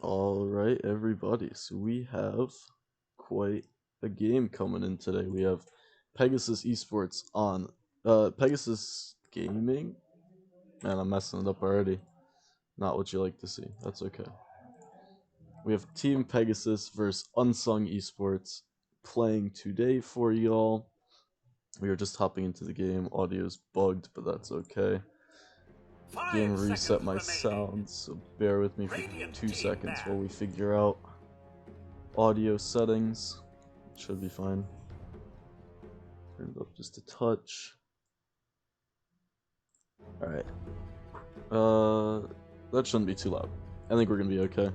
Alright, everybody, so we have quite a game coming in today. We have Pegasus Esports on Pegasus Gaming. Man, I'm messing it up already. Not what you like to see. That's okay. We have Team Pegasus versus Unsung Esports playing today for y'all. We are just hopping into the game. Audio's bugged, but that's okay. Game reset my sound, so bear with me for 2 seconds while we figure out audio settings. Should be fine. Turn it up just a touch. Alright. That shouldn't be too loud. I think we're gonna be okay.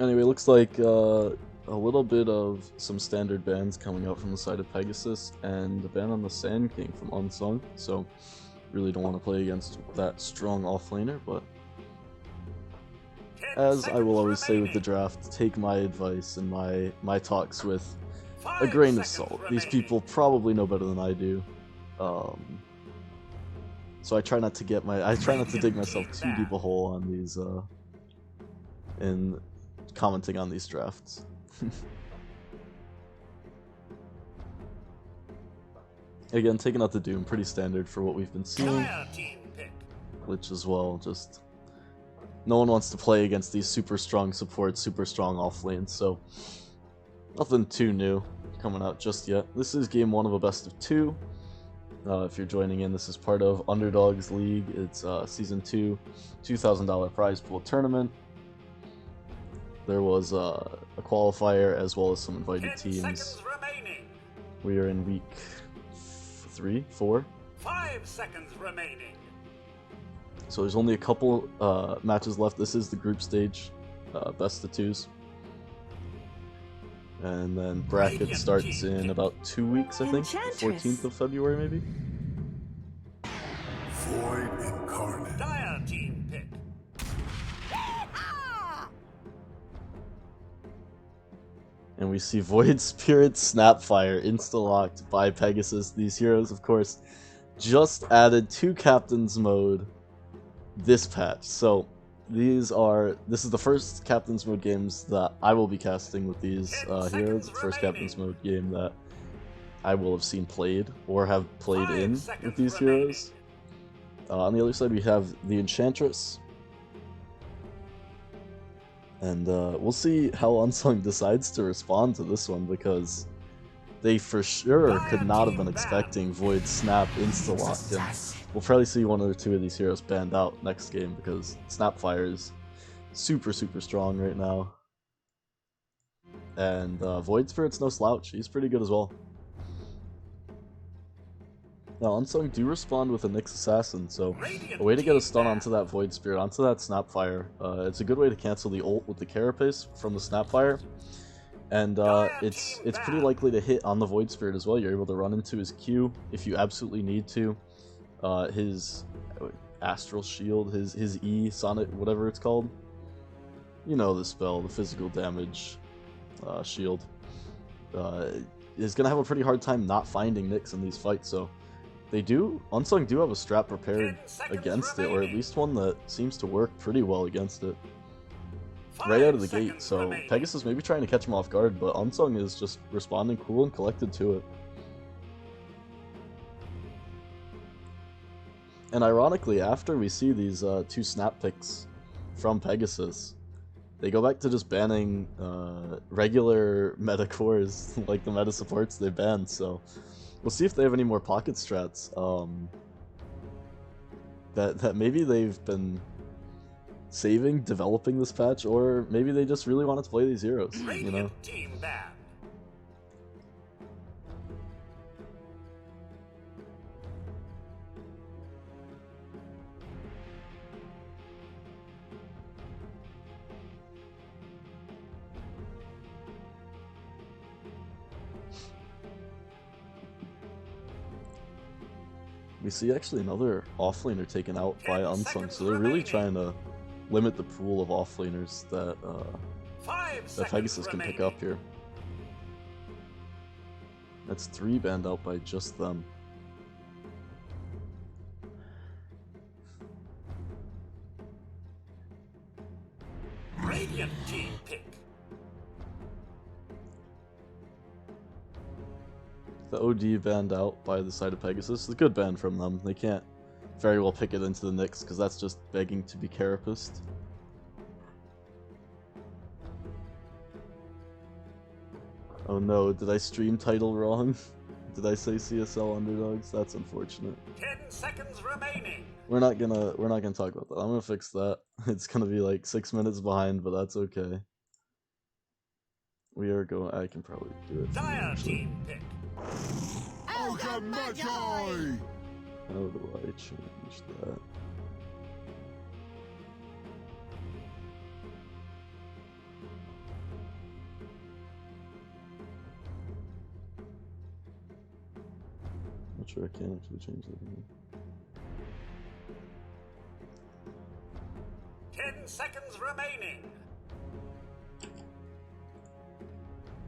Anyway, looks like a little bit of some standard bans coming out from the side of Pegasus, and the ban on the Sand King from Unsung, so really don't want to play against that strong offlaner, but as I will always say with the draft, take my advice and my talks with a grain of salt. These people probably know better than I do, so I try not to dig myself too deep a hole on these in commenting on these drafts. Again, taking out the Doom, pretty standard for what we've been seeing. Glitch as well, just no one wants to play against these super strong supports, super strong off lanes, so nothing too new coming out just yet. This is game 1 of a best of 2. If you're joining in, this is part of Underdogs League. It's Season 2, $2,000 prize pool tournament. There was a qualifier as well as some invited teams. We are in week 3, 4. 5 seconds remaining. So there's only a couple matches left. This is the group stage, best of 2s. And then bracket starts in about 2 weeks, I think. 14th of February, maybe? Void Incarnate. Dire team pick. And we see Void Spirit Snapfire insta-locked by Pegasus. These heroes, of course, just added to Captain's Mode this patch. So this is the first Captain's Mode games that I will be casting with these heroes. The first Captain's Mode game that I will have seen played or have played in with these heroes. On the other side we have the Enchantress. And we'll see how Unsung decides to respond to this one, because they for sure could not have been expecting Void Snap insta-lock, and we'll probably see 1 or 2 of these heroes banned out next game, because Snapfire is super strong right now. And Void Spirit's no slouch, he's pretty good as well. Now, Unsung do respond with a Nyx Assassin, so a way to get a stun onto that Void Spirit, onto that Snapfire. It's a good way to cancel the ult with the Carapace from the Snapfire, and it's pretty likely to hit on the Void Spirit as well. You're able to run into his Q if you absolutely need to. His Astral Shield, his E, Sonic, whatever it's called. You know the spell, the physical damage shield. Is going to have a pretty hard time not finding Nyx in these fights, so Unsung do have a strat prepared against it, or at least one that seems to work pretty well against it. Right out of the gate, so Pegasus may be trying to catch him off guard, but Unsung is just responding cool and collected to it. And ironically, after we see these 2 snap picks from Pegasus, they go back to just banning regular meta cores, like the meta supports they banned, so we'll see if they have any more pocket strats that maybe they've been saving, developing this patch, or maybe they just really wanted to play these heroes, you know? We see actually another offlaner taken out by Unsung, so they're really trying to limit the pool of offlaners that Pegasus can pick up here. That's 3 banned out by just them. The OD banned out by the side of Pegasus. It's a good ban from them. They can't very well pick it into the Nyx because that's just begging to be carapist. Oh no, did I stream title wrong? Did I say CSL Underdogs? That's unfortunate. 10 seconds remaining. We're not gonna talk about that. I'm gonna fix that. It's gonna be like 6 minutes behind, but that's okay. We are going. I can probably do it. Dire team pick. Ogre Magi! How do I change that? Not sure I can actually change that. 10 seconds remaining.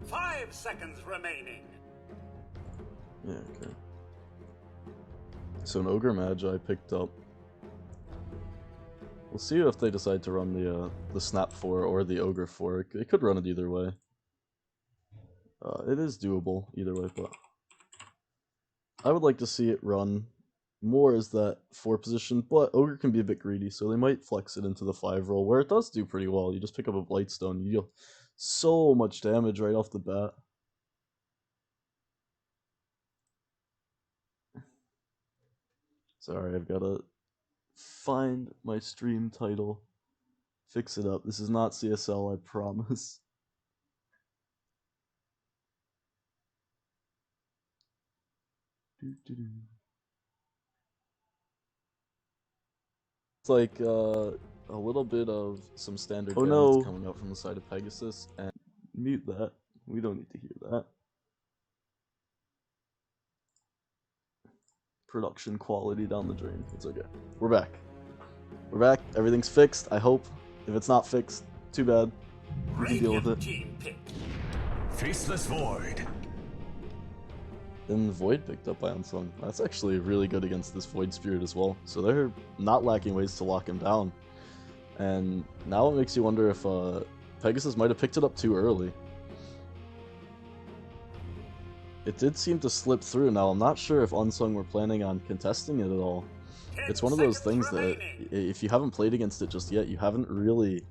5 seconds remaining. Yeah, okay. So an Ogre Magi picked up. We'll see if they decide to run the Snap 4 or the Ogre 4. They could run it either way. It is doable either way, but I would like to see it run more as that 4 position, but Ogre can be a bit greedy, so they might flex it into the 5 role, where it does do pretty well. You just pick up a Blightstone, you deal so much damage right off the bat. Sorry, I've gotta find my stream title. Fix it up. This is not CSL, I promise. It's like a little bit of some standard guns coming out from the side of Pegasus, and mute that. We don't need to hear that. Production quality down the drain. It's okay. We're back. We're back. Everything's fixed, I hope. If it's not fixed, too bad. We can deal with it. Team pick. Faceless Void. Then Void picked up by Unsung. That's actually really good against this Void Spirit as well. So they're not lacking ways to lock him down. And now it makes you wonder if Pegasus might have picked it up too early. It did seem to slip through. Now I'm not sure if Unsung were planning on contesting it at all. It's one of those things that if you haven't played against it just yet, you haven't really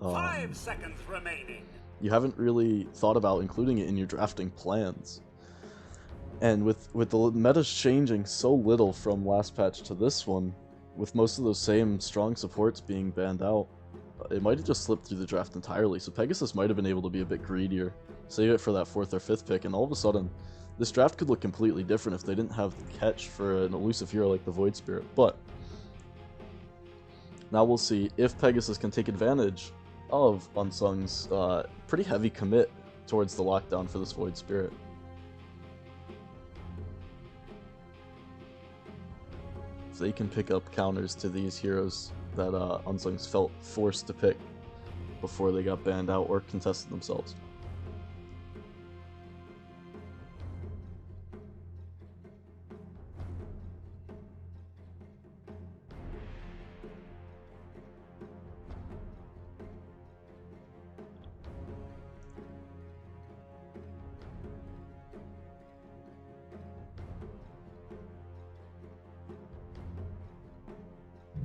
5 seconds remaining. You haven't really thought about including it in your drafting plans. And with the metas changing so little from last patch to this one, with most of those same strong supports being banned out, it might have just slipped through the draft entirely. So Pegasus might have been able to be a bit greedier, save it for that 4th or 5th pick, and all of a sudden, this draft could look completely different if they didn't have the catch for an elusive hero like the Void Spirit. But now we'll see if Pegasus can take advantage of Unsung's pretty heavy commit towards the lockdown for this Void Spirit. If they can pick up counters to these heroes that Unsung's felt forced to pick before they got banned out or contested themselves.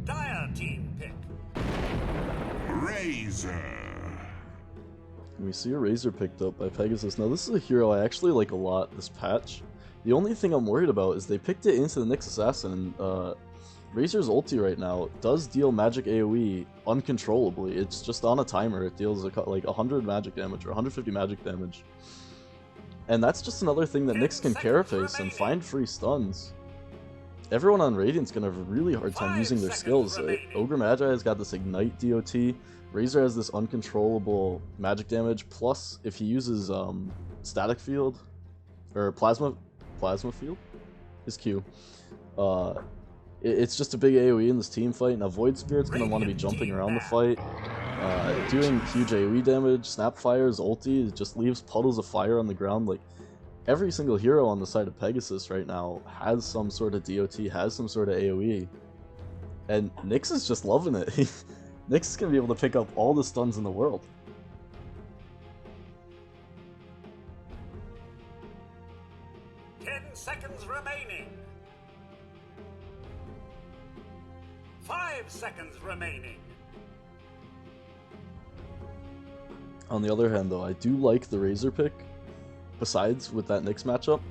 Dire team pick. Razor. We see a Razor picked up by Pegasus. Now this is a hero I actually like a lot this patch. The only thing I'm worried about is they picked it into the Nyx Assassin, and Razor's ulti right now does deal magic AoE uncontrollably. It's just on a timer. It deals like 100 magic damage or 150 magic damage. And that's just another thing that Nyx can carapace and find free stuns. Everyone on Radiant's gonna have a really hard time using their skills. Ogre Magi has got this Ignite DOT, Razor has this uncontrollable magic damage, plus if he uses Static Field, or Plasma Field? His Q. It's just a big AoE in this team fight. Now Void Spirit's gonna want to be jumping around the fight, doing huge AoE damage. Snapfire's ulti just leaves puddles of fire on the ground. Like, every single hero on the side of Pegasus right now has some sort of DOT, has some sort of AoE. And Nyx is just loving it. Nyx is going to be able to pick up all the stuns in the world. 10 seconds remaining. 5 seconds remaining. On the other hand, though, I do like the Razor pick, besides with that Nyx matchup,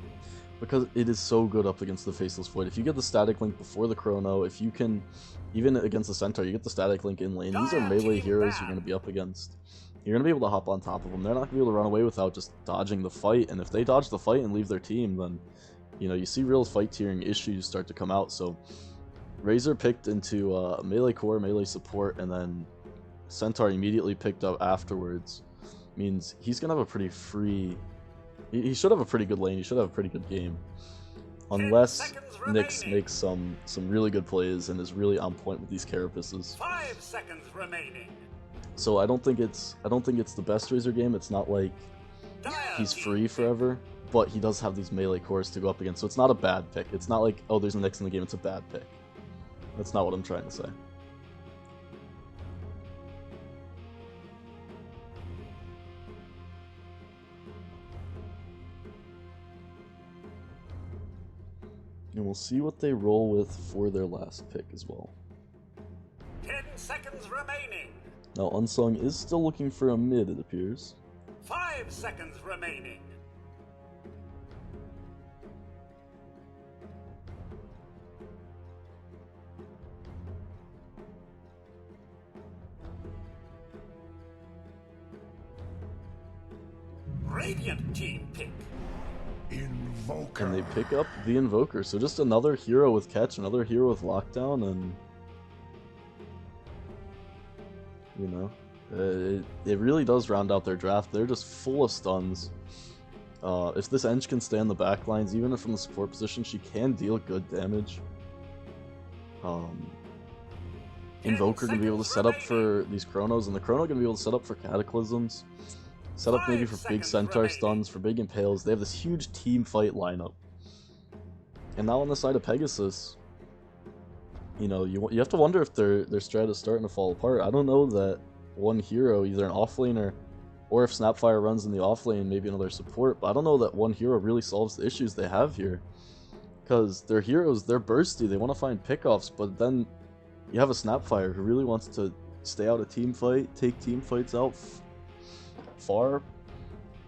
because it is so good up against the Faceless Void. If you get the Static Link before the Chrono, if you can, even against the Centaur, you get the Static Link in lane, these are melee heroes you're going to be up against. You're going to be able to hop on top of them. They're not going to be able to run away without just dodging the fight, and if they dodge the fight and leave their team, then, you know, you see real fight tiering issues start to come out. So Razor picked into melee core, melee support, and then Centaur immediately picked up afterwards, means he's going to have a pretty free... He should have a pretty good lane, he should have a pretty good game. Unless Nyx makes some really good plays and is really on point with these carapaces. 5 seconds remaining. So I don't think it's the best Razor game. It's not like he's free forever, but he does have these melee cores to go up against, so it's not a bad pick. It's not like, oh, there's a Nyx in the game, it's a bad pick. That's not what I'm trying to say. And we'll see what they roll with for their last pick as well. 10 seconds remaining. Now Unsung is still looking for a mid, it appears. 5 seconds remaining. Radiant team pick. Invoker. And they pick up the Invoker, so just another hero with catch, another hero with lockdown, and you know, it really does round out their draft. They're just full of stuns. If this Ench can stay on the back lines, even if from the support position, she can deal good damage. Invoker can be able to set up for these Chronos, and the Chrono can be able to set up for Cataclysms. Set up maybe for big Centaur stuns, for big Impales. They have this huge team fight lineup. And now on the side of Pegasus, you know, you have to wonder if their strat is starting to fall apart. I don't know that one hero, either an offlaner, or if Snapfire runs in the offlane, maybe another support, but I don't know that one hero really solves the issues they have here. Because their heroes, they're bursty, they want to find pickoffs, but then you have a Snapfire who really wants to stay out of team fight, take team fights out far,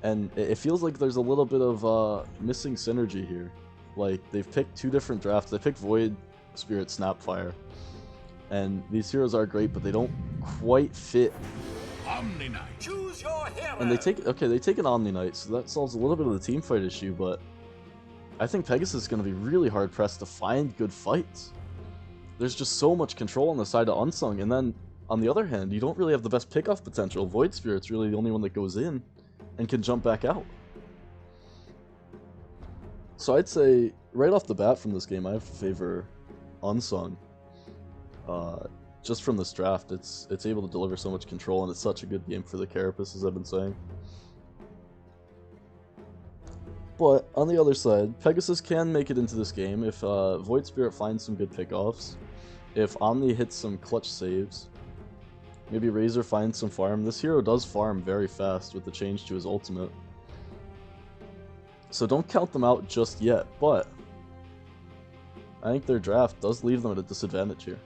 and it feels like there's a little bit of missing synergy here. Like, they've picked two different drafts. They picked Void Spirit Snapfire, and these heroes are great, but they don't quite fit. Omni Knight. Choose your hero. And they take an Omni Knight, so that solves a little bit of the team fight issue, but I think Pegasus is going to be really hard pressed to find good fights. There's just so much control on the side of Unsung, and then on the other hand, you don't really have the best pickoff potential. Void Spirit's really the only one that goes in and can jump back out. So I'd say, right off the bat from this game, I have to favor Unsung. Just from this draft, it's able to deliver so much control, and it's such a good game for the Carapace, as I've been saying. But, on the other side, Pegasus can make it into this game if Void Spirit finds some good pickoffs, if Omni hits some clutch saves, maybe Razor finds some farm. This hero does farm very fast with the change to his ultimate. So don't count them out just yet, but I think their draft does leave them at a disadvantage here.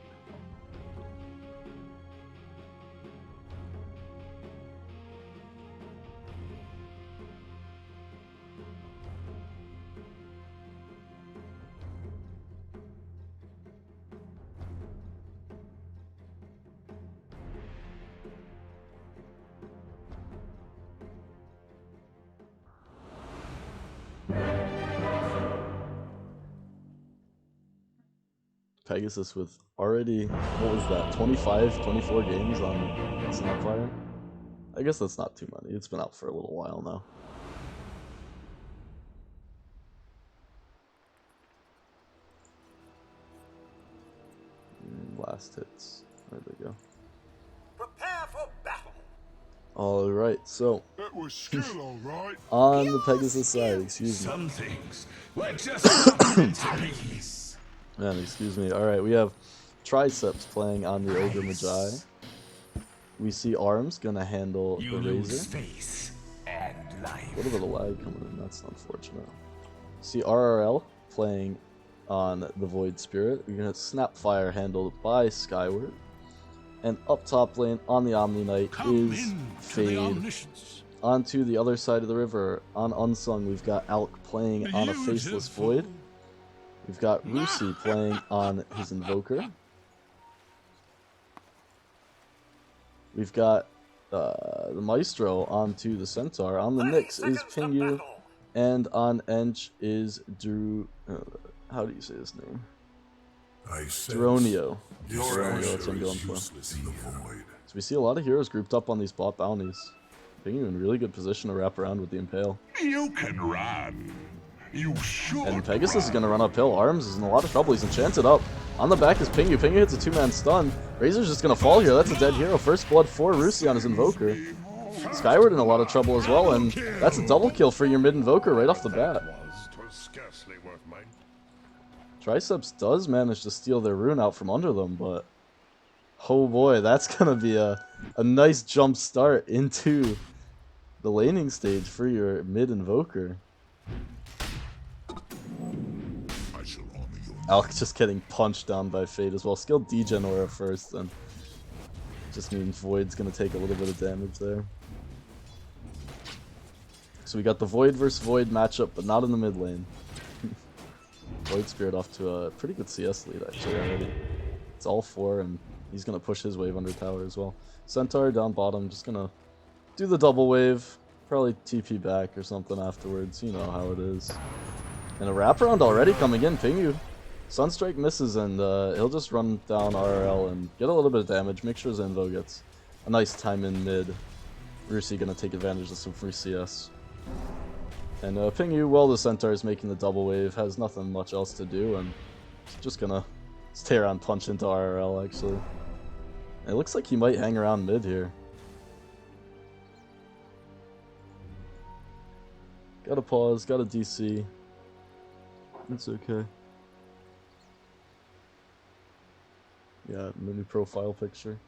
Pegasus with already, what was that, 25, 24 games on Snapfire? I guess that's not too many. It's been out for a little while now. Last hits. Where'd they go? Prepare for battle. Alright, so That was skill, all right. on the Pegasus side, excuse me. Some things were just mentalities. Man, excuse me. Alright, we have Triceps playing on the Ogre Magi. We see Arms gonna handle You the lose Razor. face and life. A little bit of lag coming in, that's unfortunate. See RRL playing on the Void Spirit. We're gonna Snapfire handled by Skyward. And up top lane on the Omni Knight is Fade. Onto the other side of the river on Unsung, we've got Alk playing on a Faceless Void. We've got Rusi playing on his Invoker. We've got the Maestro onto the Centaur. On the Nyx is Pingu. And on Ench is Drew. How do you say his name? Dronio. Dronio, that's what I'm going for. So we see a lot of heroes grouped up on these bot bounties. Pingu in really good position to wrap around with the Impale. You can run. You should. And Pegasus is going to run uphill. Arms is in a lot of trouble. He's enchanted up. On the back is Pingu. Pingu hits a 2-man stun. Razor's just going to fall here. That's a dead hero. First blood for Rusi on his Invoker. Skyward in a lot of trouble as well, and that's a double kill for your mid Invoker right off the bat. Triceps does manage to steal their rune out from under them, but oh boy, that's going to be a nice jump start into the laning stage for your mid Invoker. Alk just getting punched down by Fade as well. Skilled degen aura first, and just means Void's going to take a little bit of damage there. So we got the Void versus Void matchup, but not in the mid lane. Void Spirit off to a pretty good CS lead actually already. It's all 4, and he's going to push his wave under tower as well. Centaur down bottom, just going to do the double wave. Probably TP back or something afterwards, you know how it is. And a wraparound already coming in, Pingu. Sunstrike misses, and he'll just run down RRL and get a little bit of damage, make sure Zenvo gets a nice time in mid. Rusi going to take advantage of some free CS. And Pingu, well, the Centaur is making the double wave, has nothing much else to do, and just going to stay around, punch into RRL actually. It looks like he might hang around mid here. Gotta pause, gotta DC. It's okay. Yeah, the new profile picture.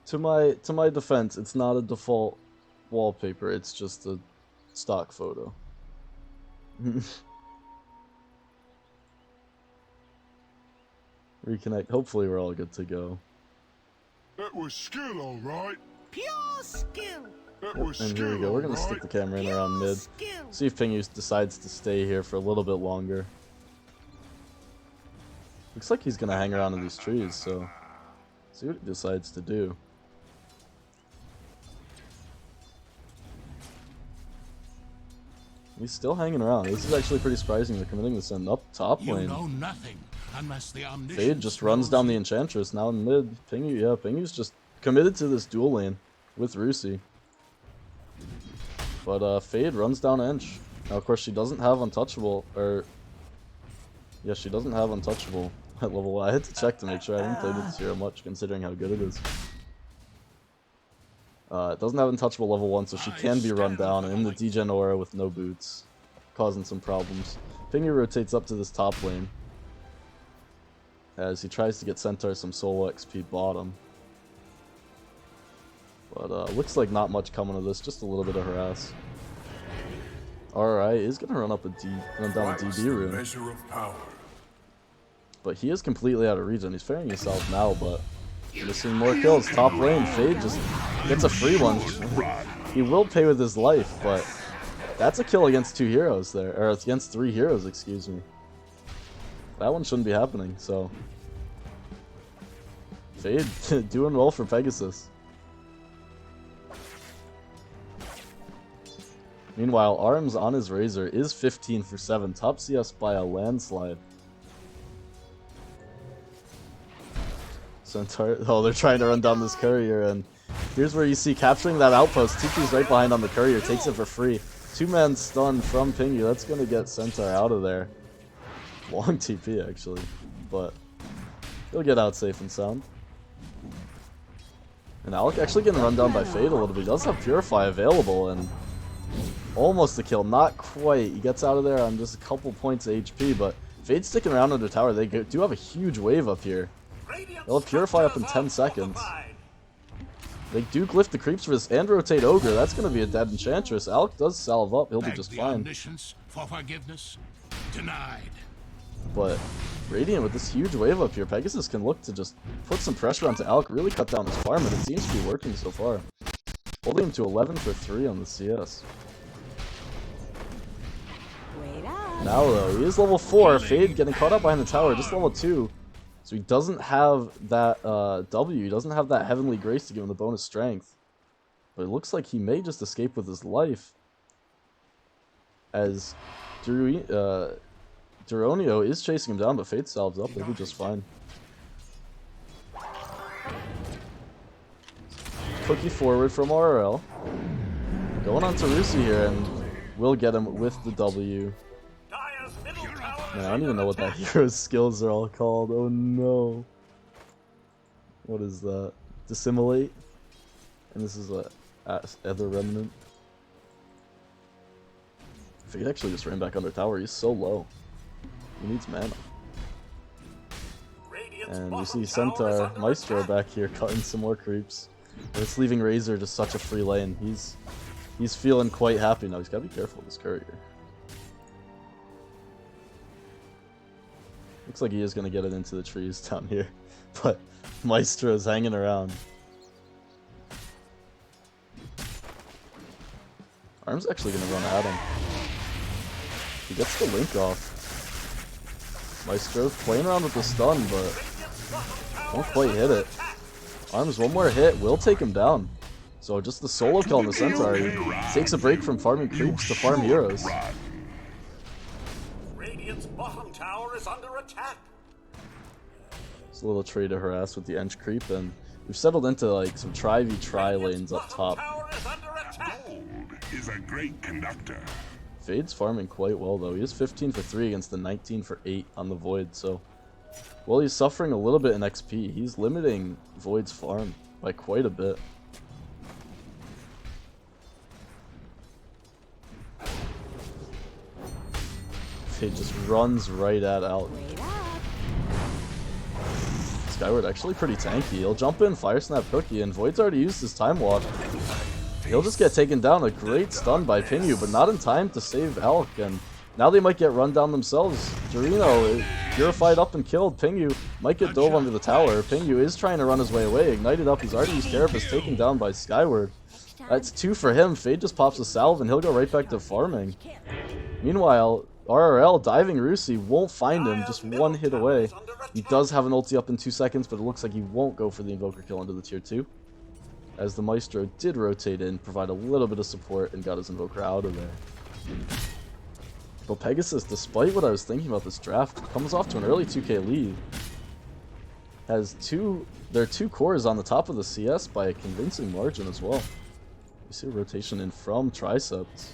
To my defense, it's not a default wallpaper, it's just a stock photo. Reconnect. Hopefully we're all good to go. That was skill, all right. Pure skill. And here we go. We're gonna stick the camera in around mid. See if Pingu decides to stay here for a little bit longer. Looks like he's gonna hang around in these trees, so see what he decides to do. He's still hanging around. This is actually pretty surprising. They're committing this in up top lane. You know nothing unless the Fade just runs down the Enchantress now in mid. Pingu, yeah, Pingu's just committed to this dual lane with Rusi. But Fade runs down Ench. Now, of course, she doesn't have Untouchable, or yeah, she doesn't have Untouchable at level 1. I had to check to make sure. I didn't play this hero much, considering how good it is. It doesn't have Untouchable level 1, so she can be run down in the degen aura with no boots, causing some problems. Pingu rotates up to this top lane as he tries to get Centaur some solo XP bottom. But looks like not much coming of this, just a little bit of harass. Alright, is gonna run down a DB rune. But he is completely out of regen. He's fairing himself now, but missing more kills. Top lane, Fade just gets a free one. He will pay with his life, but that's a kill against 2 heroes there, or against 3 heroes, excuse me. That one shouldn't be happening, so Fade doing well for Pegasus. Meanwhile, Arms on his Razor is 15 for 7, top CS by a landslide. Centaur, oh, they're trying to run down this courier, and here's where you see capturing that outpost. TP's right behind on the courier, takes it for free. 2-man stun from Pingu, that's gonna get Centaur out of there. Long TP actually, but he'll get out safe and sound. And Alec actually getting run down by Fade a little bit. He does have Purify available, and almost a kill, not quite. He gets out of there on just a couple points of HP, but Fade's sticking around under tower. They do have a huge wave up here. They'll have Purify up in 10 seconds. They do glyph the creeps for this and rotate Ogre. That's going to be a dead Enchantress. Alec does salve up. He'll be Beg just the fine. omniscience for forgiveness. Denied. But Radiant with this huge wave up here, Pegasus can look to just put some pressure onto Alec, really cut down his farm, and it seems to be working so far. Holding him to 11 for 3 on the CS. Wait up. Now though, he is level 4. Fade getting caught up behind the tower, just level 2. So he doesn't have that W, he doesn't have that Heavenly Grace to give him the bonus strength. But it looks like he may just escape with his life. As Duronio is chasing him down, but Fade salves up, he'll be just fine. Cookie forward from RRL. Going on to Rusi here, and we'll get him with the W. Dire's middle tower Man, I don't even know what that hero's skills are all called. Oh no. What is that? Dissimulate? And this is a Ether Remnant. Fade actually just ran back under tower. He's so low. He needs mana. Radiant's And we bottom see tower is Centaur under Maestro attack. back here cutting some more creeps. And it's leaving Razor just such a free lane. He's feeling quite happy now. He's gotta be careful with this courier. Looks like he is gonna get it into the trees down here. But Maestro's hanging around. Arm's actually gonna run at him. He gets the link off. Maestro's playing around with the stun, but won't quite hit it. Arms one more hit, will take him down. So just the solo kill on the Centaur. He takes a break from farming creeps to farm heroes. Radiant's bottom tower is under attack. It's a little trade to harass with the Ench creep, and we've settled into like some try lanes up top. Tower is under attack. Gold is a great conductor. Fade's farming quite well though. He is 15 for 3 against the 19 for 8 on the Void, so while he's suffering a little bit in XP, he's limiting Void's farm by quite a bit. Fade just runs right at Alec. Wait up. Skyward actually pretty tanky. He'll jump in, Fire Snap Cookie, and Void's already used his Time Walk. He'll just get taken down. A great stun by Pinyu, but not in time to save Alec, and now they might get run down themselves. Dorino purified up and killed. Pinyu might get dove under the tower. Pinyu is trying to run his way away. Ignited up, he's already used Carapace, taken down by Skyward. That's 2 for him. Fade just pops a salve, and he'll go right back to farming. Meanwhile, RRL diving Rusi won't find him, just one hit away. He does have an ulti up in 2 seconds, but it looks like he won't go for the Invoker kill into the tier 2. As the Maestro did rotate in, provide a little bit of support, and got his Invoker out of there. But Pegasus, despite what I was thinking about this draft, comes off to an early 2k lead. Has their 2 cores on the top of the CS by a convincing margin as well. You see a rotation in from Triceps.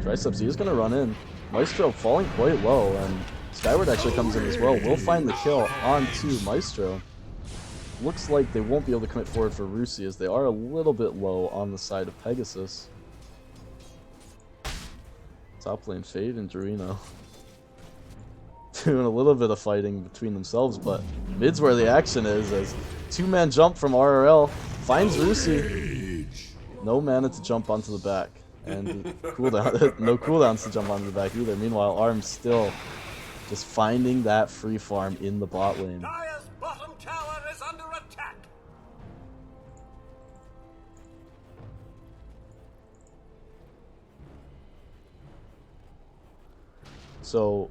Triceps, he is going to run in. Maestro falling quite low, and Skyward actually comes in as well. Will find the kill onto Maestro. Looks like they won't be able to commit forward for Rusi, as they are a little bit low on the side of Pegasus. Top lane Fade and Dorino doing a little bit of fighting between themselves, but mid's where the action is, as 2-man jump from RRL finds Rusi. No mana to jump onto the back, and cooldown, no cooldowns to jump onto the back either. Meanwhile, Arm's still just finding that free farm in the bot lane. Dire's bottom tower is under attack. So,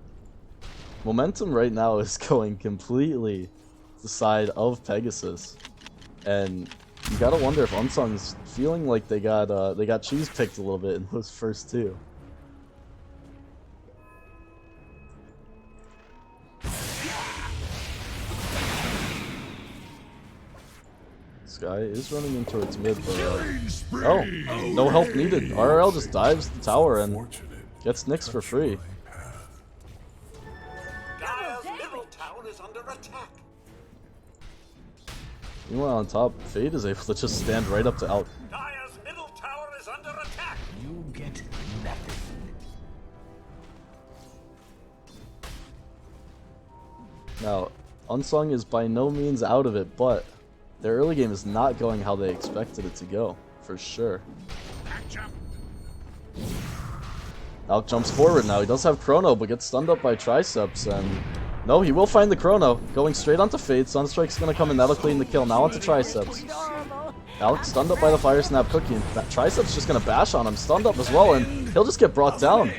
momentum right now is going completely to the side of Pegasus, and you gotta wonder if Unsung's feeling like they got cheese picked a little bit in those first 2. Sky is running in towards mid, but oh, no help needed. RRL just dives the tower and gets Nyx for free. Dire's middle tower is under attack. Meanwhile, on top, Fade is able to just stand right up to Alec. Dire's middle tower is under attack. You get nothing. Now, Unsung is by no means out of it, but Their early game is not going how they expected it to go, for sure. Back jump. Alk jumps forward now. He does have Chrono, but gets stunned up by Triceps, and no, he will find the Chrono. Going straight onto Fade. Sunstrike's gonna come in, that'll clean the kill. Now onto Triceps. Alk stunned up by the Fire Snap Cookie, and Triceps just gonna bash on him, stunned up as well, and he'll just get brought down.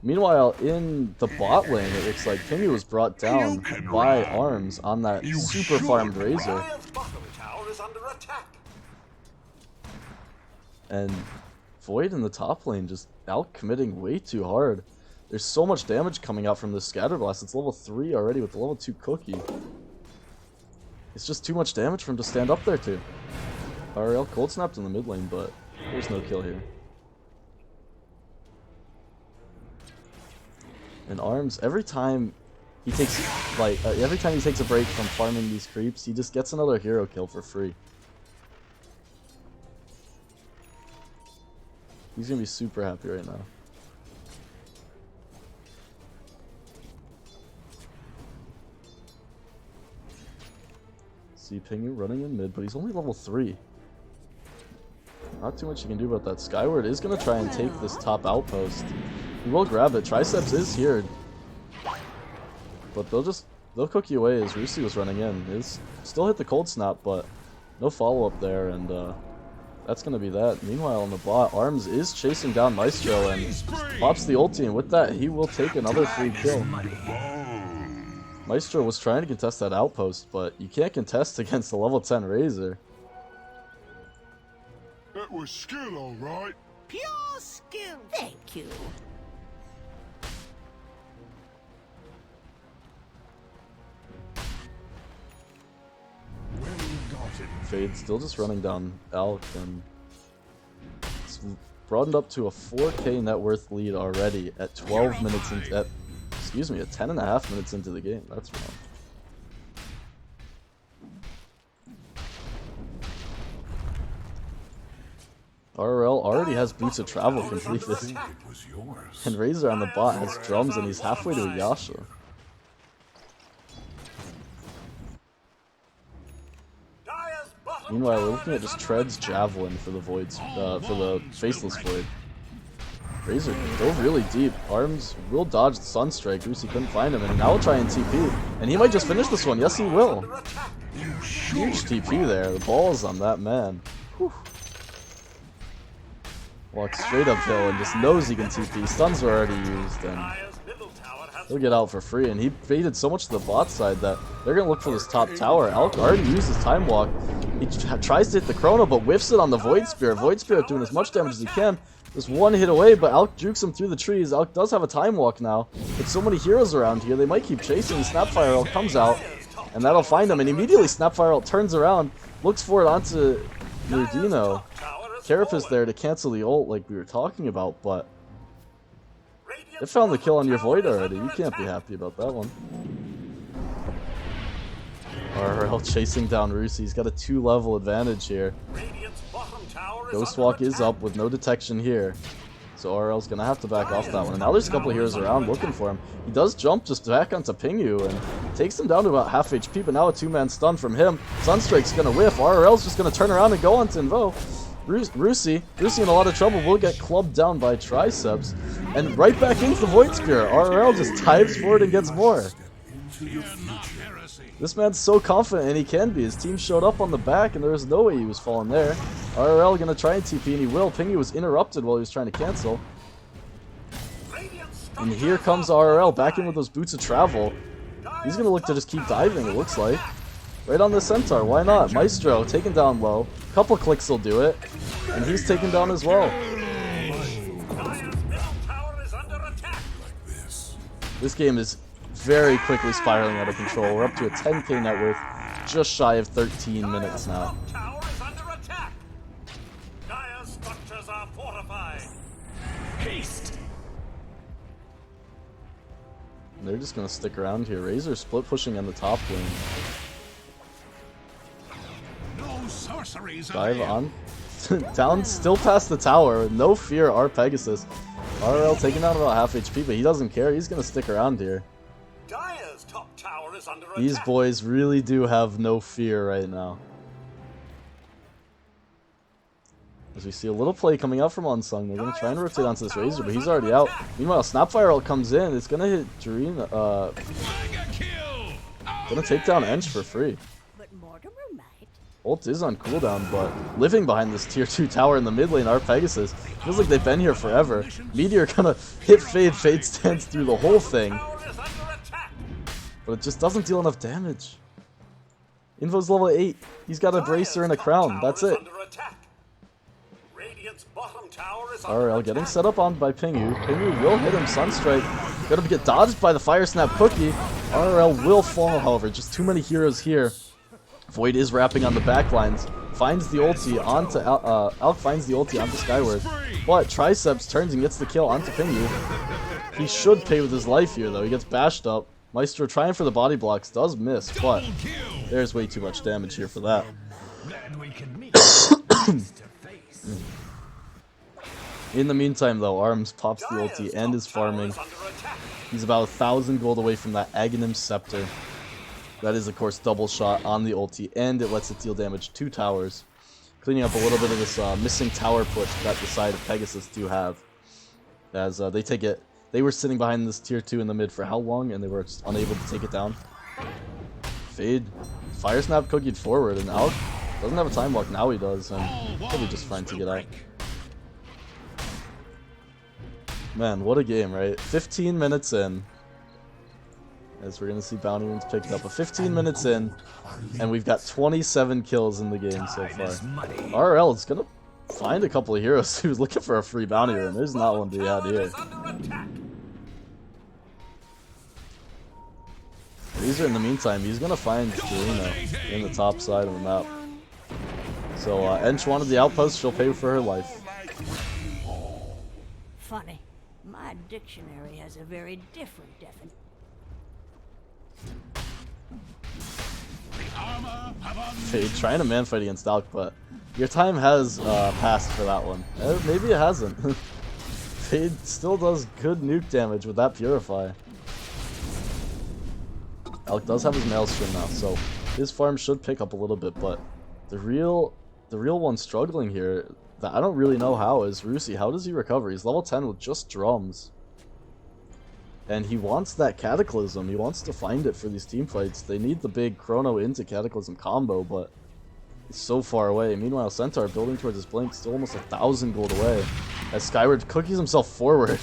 Meanwhile, in the bot lane, it looks like Pingy was brought down by Arms on that super farmed Razor. Dire's bottom tower is under attack. And Void in the top lane just out committing way too hard. There's so much damage coming out from this Scatter Blast. It's level 3 already with the level 2 Cookie. It's just too much damage for him to stand up there too. RL cold snapped in the mid lane, but there's no kill here. And Arms, every time he takes a break from farming these creeps, he just gets another hero kill for free. He's gonna be super happy right now. See Pingu running in mid, but he's only level 3. Not too much you can do about that. Skyward is gonna try and take this top outpost. He will grab it. Triceps is here. But they'll cook you away as Rusi was running in. Is still hit the cold snap, but no follow-up there, and that's gonna be that. Meanwhile on the bot, Arms is chasing down Maestro and pops the ulti, and with that he will take another free kill. Maestro was trying to contest that outpost, but you can't contest against the level 10 Razor. That was skill, alright. Pure skill. Thank you. Well gotten. Fade still just running down Alk, and it's broadened up to a 4k net worth lead already at 12 minutes into at 10.5 minutes into the game. That's wrong. RL already has Boots of Travel completed, It was yours. and Razor on the bot has drums, and he's halfway to a Yasha. Dire's bottom Meanwhile, we're tower looking at is just under Tread's attack. Javelin for the Voids, for the Faceless Void. Razor dove really deep. Arms will dodge the Sunstrike. Rusi couldn't find him, and now he'll try and TP. And he might just finish this one. Yes, he will. Under attack. Huge TP there. The balls on that man. Whew. Walks straight uphill and just knows he can TP. Stuns are already used, and Dire's middle tower has he'll get out for free. And he baited so much to the bot side that they're going to look for this top tower. Alk already used his Time Walk. He tries to hit the Chrono, but whiffs it on the Void Spirit. Void Spirit doing as much damage as he can. Just one hit away, but Alk jukes him through the trees. Alk does have a Time Walk now. With so many heroes around here, they might keep chasing. Snapfire Ult comes out, and that'll find him. And immediately Snapfire Ult turns around, looks for it onto Nerdino. Carapace there to cancel the ult like we were talking about, but it found the kill on your Void already. You can't be happy about that one. RL chasing down Rusi. He's got a 2-level advantage here. Radiant's bottom tower is Ghostwalk under is attack. up with no detection here. So RL's gonna have to back off that one. And now there's a couple of heroes around looking for him. He does jump just back onto Pingu and takes him down to about half HP, but now a 2-man stun from him. Sunstrike's gonna whiff. RL's just gonna turn around and go onto Invo. Rusi in a lot of trouble, will get clubbed down by Triceps. And right back into the Void Spear. RL just dives forward and gets more. Fear not heresy. This man's so confident, and he can be. His team showed up on the back, and there was no way he was falling there. RL gonna try and TP, and he will. Pingy was interrupted while he was trying to cancel. Radiant's And here comes RL back in with those Boots of Travel. He's gonna look to just keep diving, it looks like. Right on the Centaur, why not? Maestro taken down low. Couple clicks will do it. And he's taken down as well. Dire's middle tower is under attack. This game is very quickly spiraling out of control. We're up to a 10k net worth, just shy of 13 minutes now. Dire's top tower is under attack. Dire's structures are fortified. Haste. And they're just gonna stick around here. Razor split pushing on the top lane. No sorceries Dive avail. on. Down, still past the tower. No fear, our Pegasus. RL taking down about half HP, but he doesn't care. He's gonna stick around here. Dire's top tower is under These attack. boys really do have no fear right now. As we see a little play coming out from Unsung, they're going to try and rotate onto this Razor, but he's already out. Meanwhile, Snapfire ult comes in. It's going to hit Jareen, Mega kill! going to take down Ench for free. But Mortimer might. Ult is on cooldown, but living behind this tier 2 tower in the mid lane are Pegasus. Feels like they've been here forever. Meteor gonna hit Fade. Fade stands through the whole thing, Tower is under attack. but it just doesn't deal enough damage. Invo's level 8. He's got a bracer and a crown. That's it. Radiant's bottom tower is under RL attack. getting set up on by Pingu. Pingu will hit him. Sunstrike. Gonna get dodged by the Fire Snap Cookie. RL will fall, however. Just too many heroes here. Void is wrapping on the backlines. Finds the ulti onto Alk finds the ulti onto Skyward. But Triceps turns and gets the kill onto Pingu. He should pay with his life here though. He gets bashed up. Maestro trying for the body blocks, does miss, but there's way too much damage here for that. Glad we can meet face to face. In the meantime though, Arms pops the ulti and is farming. He's about 1,000 gold away from that Aghanim Scepter. That is, of course, double shot on the ulti, and it lets it deal damage to towers. Cleaning up a little bit of this missing tower push that the side of Pegasus do have. As they take it. They were sitting behind this tier 2 in the mid for how long, and they were just unable to take it down. Fade. Fire Snap cookied forward, and Alk doesn't have a time walk. Now he does, and he'll be just fine to get out. Man, what a game, right? 15 minutes in. As we're going to see Bounty Runes picked up. 15 minutes in, and we've got 27 kills in the game so far. RL is going to find a couple of heroes who's looking for a free Bounty Rune. There's not one to be had here. Razor, in the meantime, he's going to find Jarina in the top side of the map. So, Ench wanted the outpost. She'll pay for her life. Funny. My dictionary has a very different definition. Fade trying to manfight against Alk, but your time has passed for that one. Maybe it hasn't. Fade still does good nuke damage with that Purify. Alk does have his Maelstrom now, so his farm should pick up a little bit, but the real one struggling here, that I don't really know how, is Rusi. How does he recover? He's level 10 with just drums. And he wants that Cataclysm. He wants to find it for these team fights. They need the big Chrono into Cataclysm combo, but it's so far away. Meanwhile, Centaur building towards his blink, still almost 1,000 gold away. As Skyward cookies himself forward.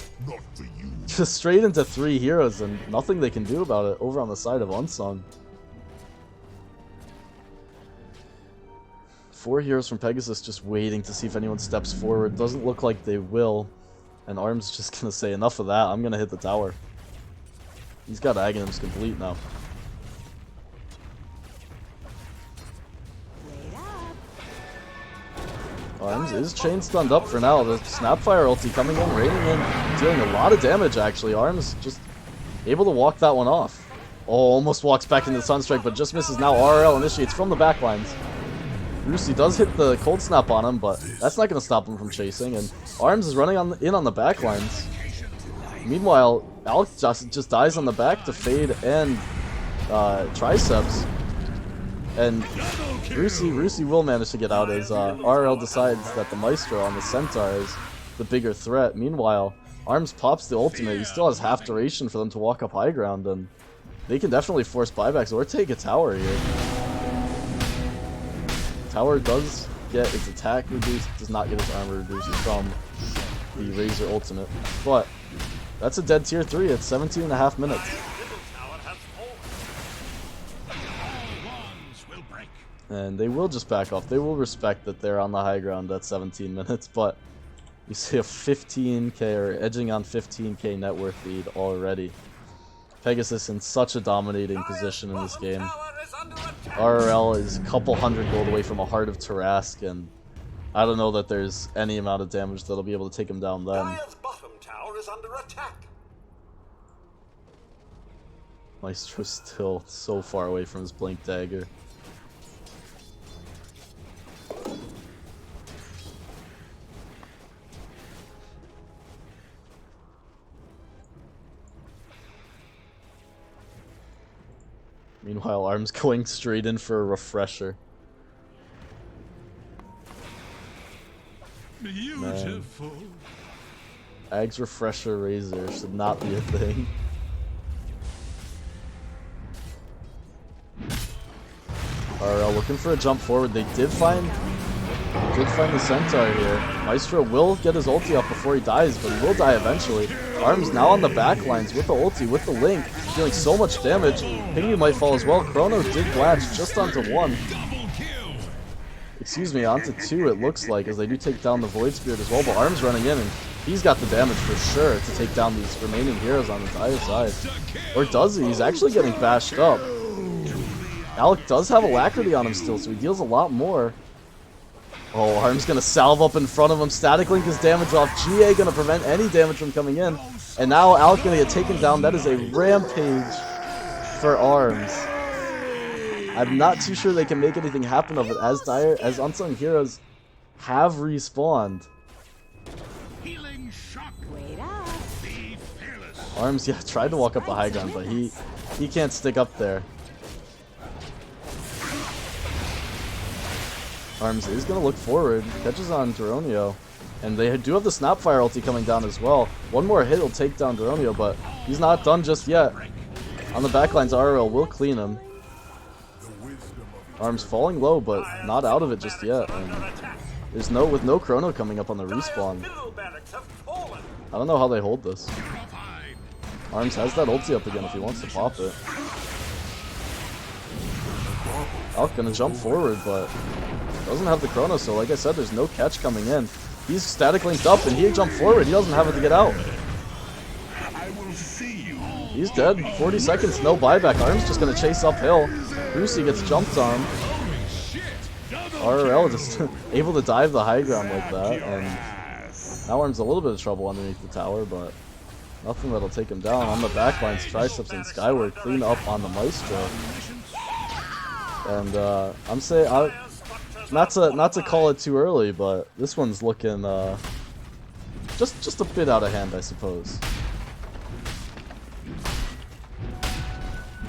Just straight into 3 heroes, and nothing they can do about it over on the side of Unsung. 4 heroes from Pegasus just waiting to see if anyone steps forward. Doesn't look like they will. And Arm's just gonna say, enough of that, I'm gonna hit the tower. He's got Aghanims complete now. Arms is chain stunned up for now. The Snapfire ulti coming in, raining in, dealing a lot of damage actually. Arms just able to walk that one off. Oh, almost walks back into the Sunstrike, but just misses now. RL initiates from the backlines. Rusi does hit the Cold Snap on him, but that's not going to stop him from chasing, and Arms is running in on the backlines. Meanwhile, Alk just dies on the back to Fade and Triceps. And Rusi will manage to get out as RL decides that the Maestro on the Centaur is the bigger threat. Meanwhile, Arms pops the ultimate. He still has half duration for them to walk up high ground, and they can definitely force buybacks or take a tower here. Tower does get its attack reduced, does not get its armor reduced from the Razor ultimate. But that's a dead tier 3 at 17.5 minutes. And they will just back off. They will respect that they're on the high ground at 17 minutes, but you see a 15k or edging on 15k net worth lead already. Pegasus in such a dominating position in this game. RRL is a couple hundred gold away from a Heart of Tarask, and I don't know that there's any amount of damage that'll be able to take him down then. Maestro's still so far away from his Blink Dagger. Meanwhile, Arm's going straight in for a refresher. Beautiful. Ag's refresher Razor should not be a thing. RL looking for a jump forward. They did find the Centaur here. Maestro will get his ulti up before he dies, but he will die eventually. Arm's now on the backlines with the ulti, with the link, dealing so much damage. Pingu might fall as well. Chrono did blatch just onto 1. Excuse me, onto 2 it looks like, as they do take down the Void Spirit as well, but Arm's running in, and he's got the damage for sure to take down these remaining heroes on the Dire side. Or does he? He's actually getting bashed up. Alec does have Alacrity on him still, so he deals a lot more. Oh, Arm's gonna salve up in front of him. Static Link is damage off. GA gonna prevent any damage from coming in. And now Alec gonna get taken down. That is a rampage for Arms. I'm not too sure they can make anything happen of it as Unsung Heroes have respawned. Healing shock. Wait up. Be fearless. Arms, yeah, tried to walk up the high ground, but he can't stick up there. Arms is going to look forward, catches on Duronio, and they do have the Snapfire ulti coming down as well. One more hit will take down Duronio, but he's not done just yet. On the backlines, RL will clean him. Arms falling low, but not out of it just yet. And there's with no Chrono coming up on the respawn. I don't know how they hold this. Arms has that ulti up again if he wants to pop it. Alc gonna jump forward, but doesn't have the Chrono, so like I said, there's no catch coming in. He's static linked up, and he jumped forward. He doesn't have it to get out. He's dead. 40 seconds, no buyback. Arm's just gonna chase uphill. Brucey gets jumped on. RL just able to dive the high ground like that, and now Arm's a little bit of trouble underneath the tower, but nothing that'll take him down. On the backlines, Triceps and Skyward clean up on the Maestro. And I'm saying, not to call it too early, but this one's looking just a bit out of hand, I suppose.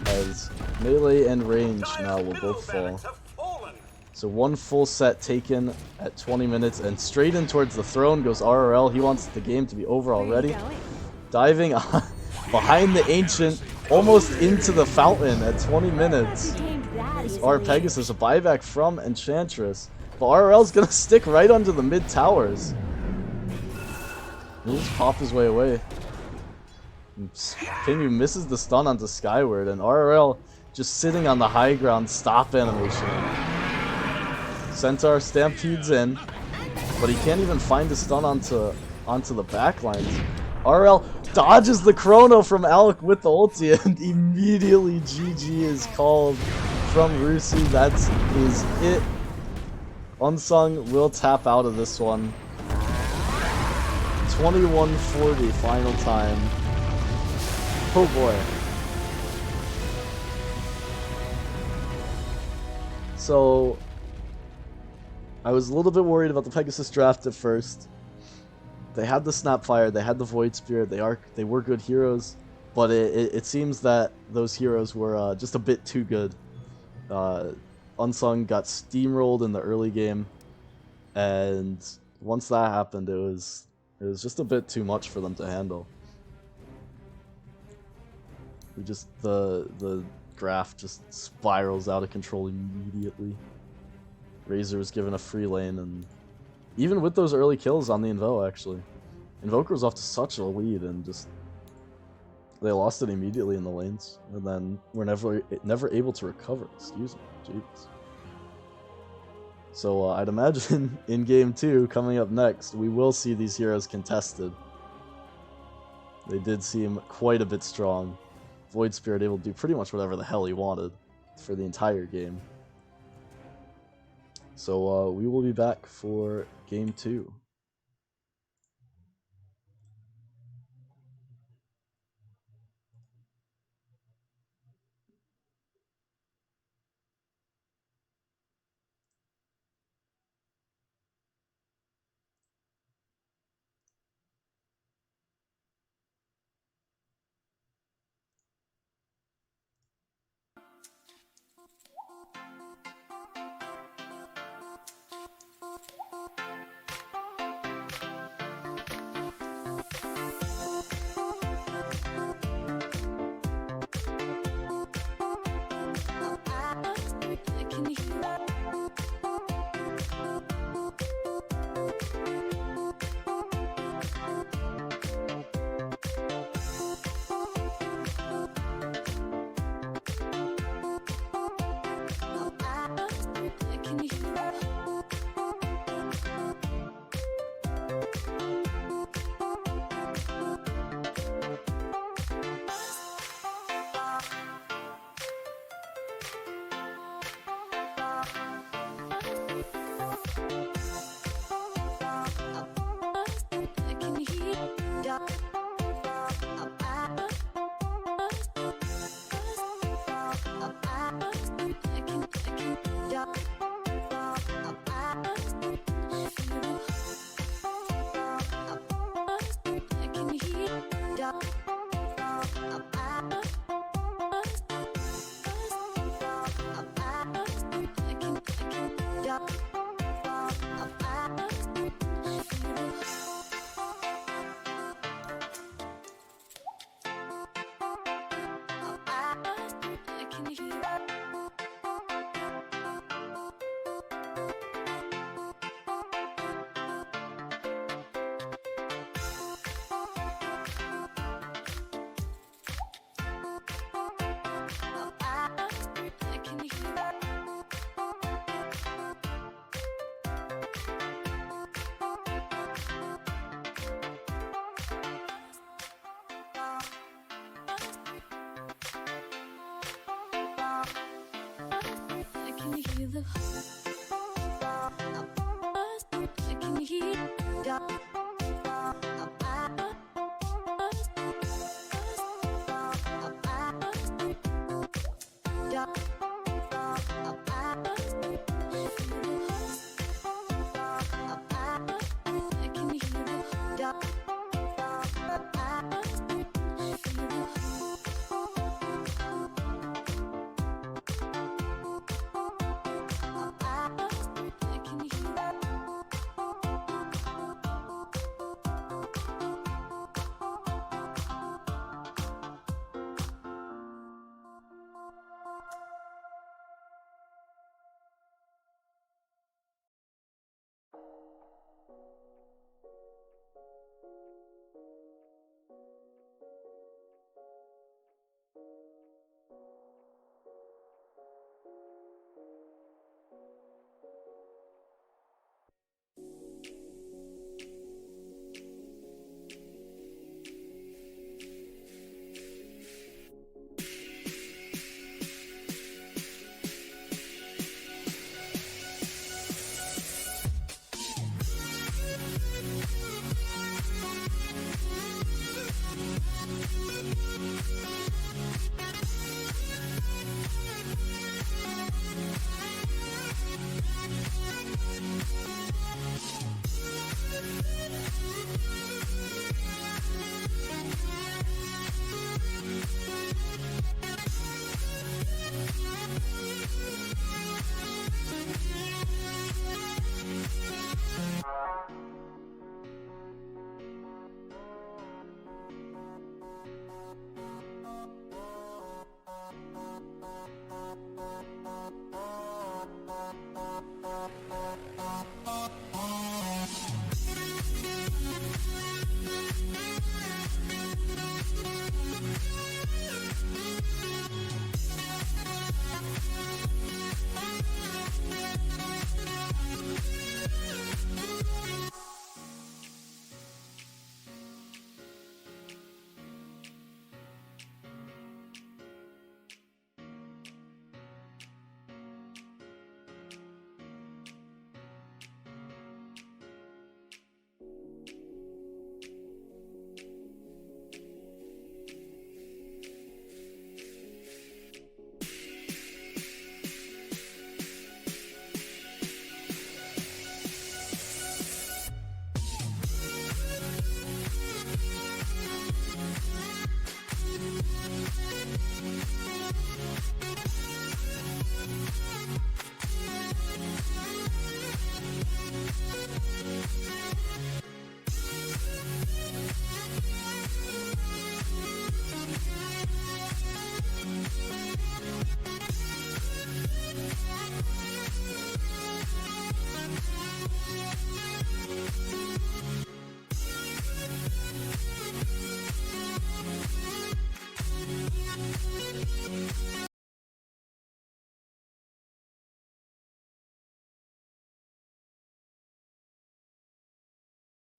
As melee and range now will both fall. So one full set taken at 20 minutes, and straight in towards the throne goes RRL. He wants the game to be over already. Diving on behind the Ancient, almost into the fountain at 20 minutes. Our Pegasus, a buyback from Enchantress. But RL's gonna stick right under the mid towers. He'll just pop his way away. Pingu misses the stun onto Skyward, and RRL just sitting on the high ground, stop animation. Centaur stampedes in, but he can't even find the stun onto the backlines. RL dodges the Chrono from Alec with the ulti, and immediately GG is called from Rusi. That is it. Unsung will tap out of this one. 21:40 final time. Oh boy. So I was a little bit worried about the Pegasus draft at first. They had the Snapfire, they had the Void Spirit, they were good heroes, but it seems that those heroes were just a bit too good. Unsung got steamrolled in the early game, and once that happened, it was just a bit too much for them to handle. The graph just spirals out of control immediately. Razor was given a free lane, and even with those early kills on the Invo, actually, Invoker was off to such a lead, and just they lost it immediately in the lanes, and then were never able to recover. Excuse me, jeez. So I'd imagine in Game 2, coming up next, we will see these heroes contested. They did seem quite a bit strong. Void Spirit able to do pretty much whatever the hell he wanted for the entire game. So we will be back for Game 2.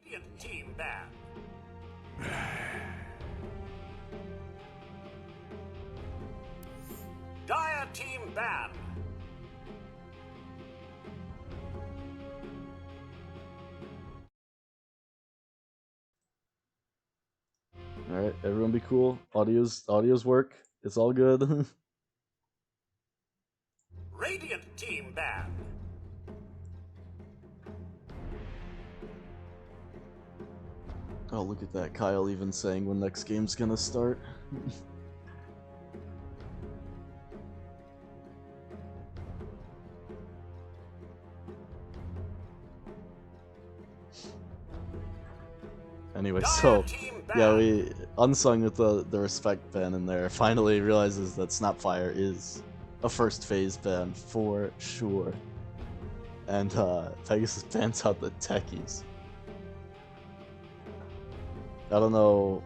Radiant team banned. Dire team banned. Alright, everyone be cool. Audio's work. It's all good. Radiant team banned. Oh, look at that. Kyle even saying when next game's gonna start. Anyway, so yeah, we Unsung with the respect ban in there finally realizes that Snapfire is a first phase ban for sure. And Pegasus bans out the techies. I don't know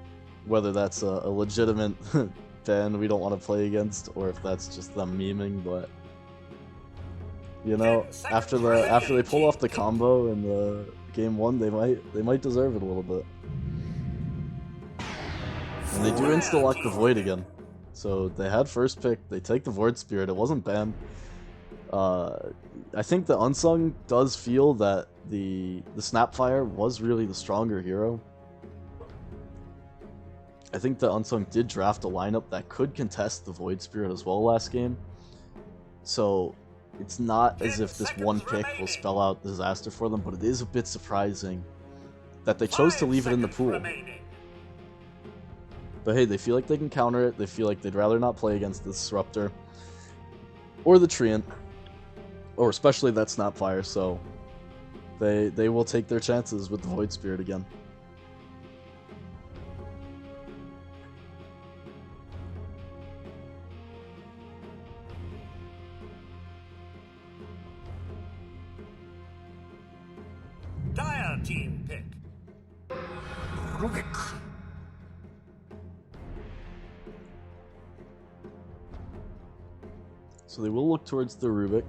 whether that's a legitimate ban we don't want to play against or if that's just them memeing, but you know, after they pull off the combo in the game 1, they might deserve it a little bit. And they do insta-lock the Void again. So they had first pick, they take the Void Spirit, it wasn't banned. I think the Unsung does feel that the Snapfire was really the stronger hero. I think the Unsung did draft a lineup that could contest the Void Spirit as well last game. So it's not as if this one pick will spell out disaster for them, but it is a bit surprising that they chose to leave it in the pool. But hey, they feel like they can counter it, they feel like they'd rather not play against the Disruptor or the Treant, or especially that Snapfire, so they will take their chances with the Void Spirit again. Dire team pick. Rubik. So they will look towards the Rubik.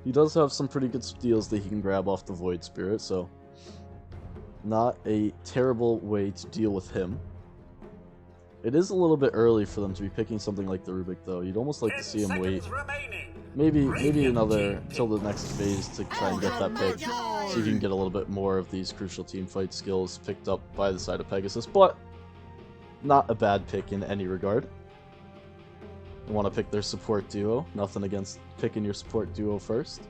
He does have some pretty good steals that he can grab off the Void Spirit, so not a terrible way to deal with him. It is a little bit early for them to be picking something like the Rubik, though. You'd almost like to see him wait maybe another till the next phase to try and get that pick, so you can get a little bit more of these crucial teamfight skills picked up by the side of Pegasus, but not a bad pick in any regard. You want to pick their support duo. Nothing against picking your support duo first.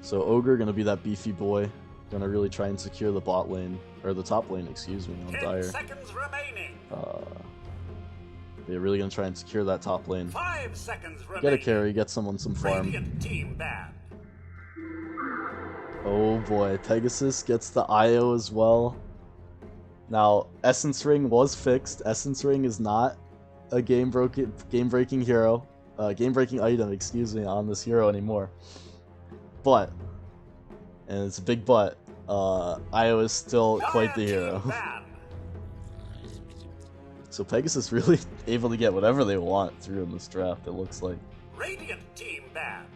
So Ogre gonna be that beefy boy, gonna really try and secure the bot lane, or the top lane, excuse me, on Dire. 10 seconds remaining. They're really gonna try and secure that top lane. 5 seconds remaining. Get a carry, get someone some farm. Radiant team banned. Oh boy, Pegasus gets the IO as well. Now, Essence Ring was fixed. Essence Ring is not a game-breaking hero, game-breaking item, excuse me, on this hero anymore. But, and it's a big but, IO is still quite the hero. So Pegasus really able to get whatever they want through in this draft, it looks like. Radiant team banned.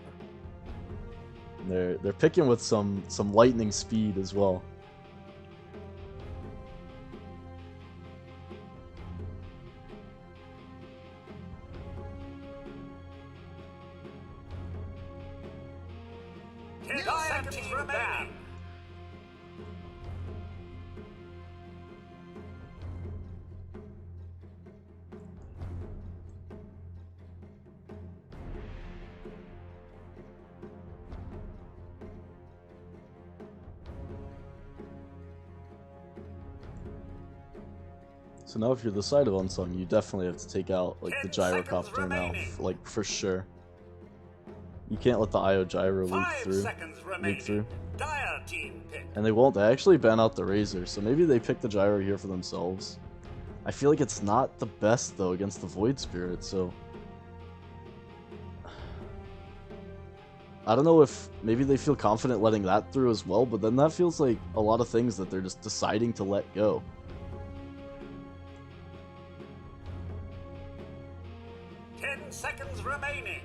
They're picking with some lightning speed as well. Seconds remaining. So now if you're the side of Unsung, you definitely have to take out like the gyrocopter now, like for sure. You can't let the IO gyro leak through. Dire team pick. And they won't. They actually ban out the Razor, so maybe they pick the gyro here for themselves. I feel like it's not the best though against the Void Spirit, so I don't know if maybe they feel confident letting that through as well, but then that feels like a lot of things that they're just deciding to let go. Seconds remaining.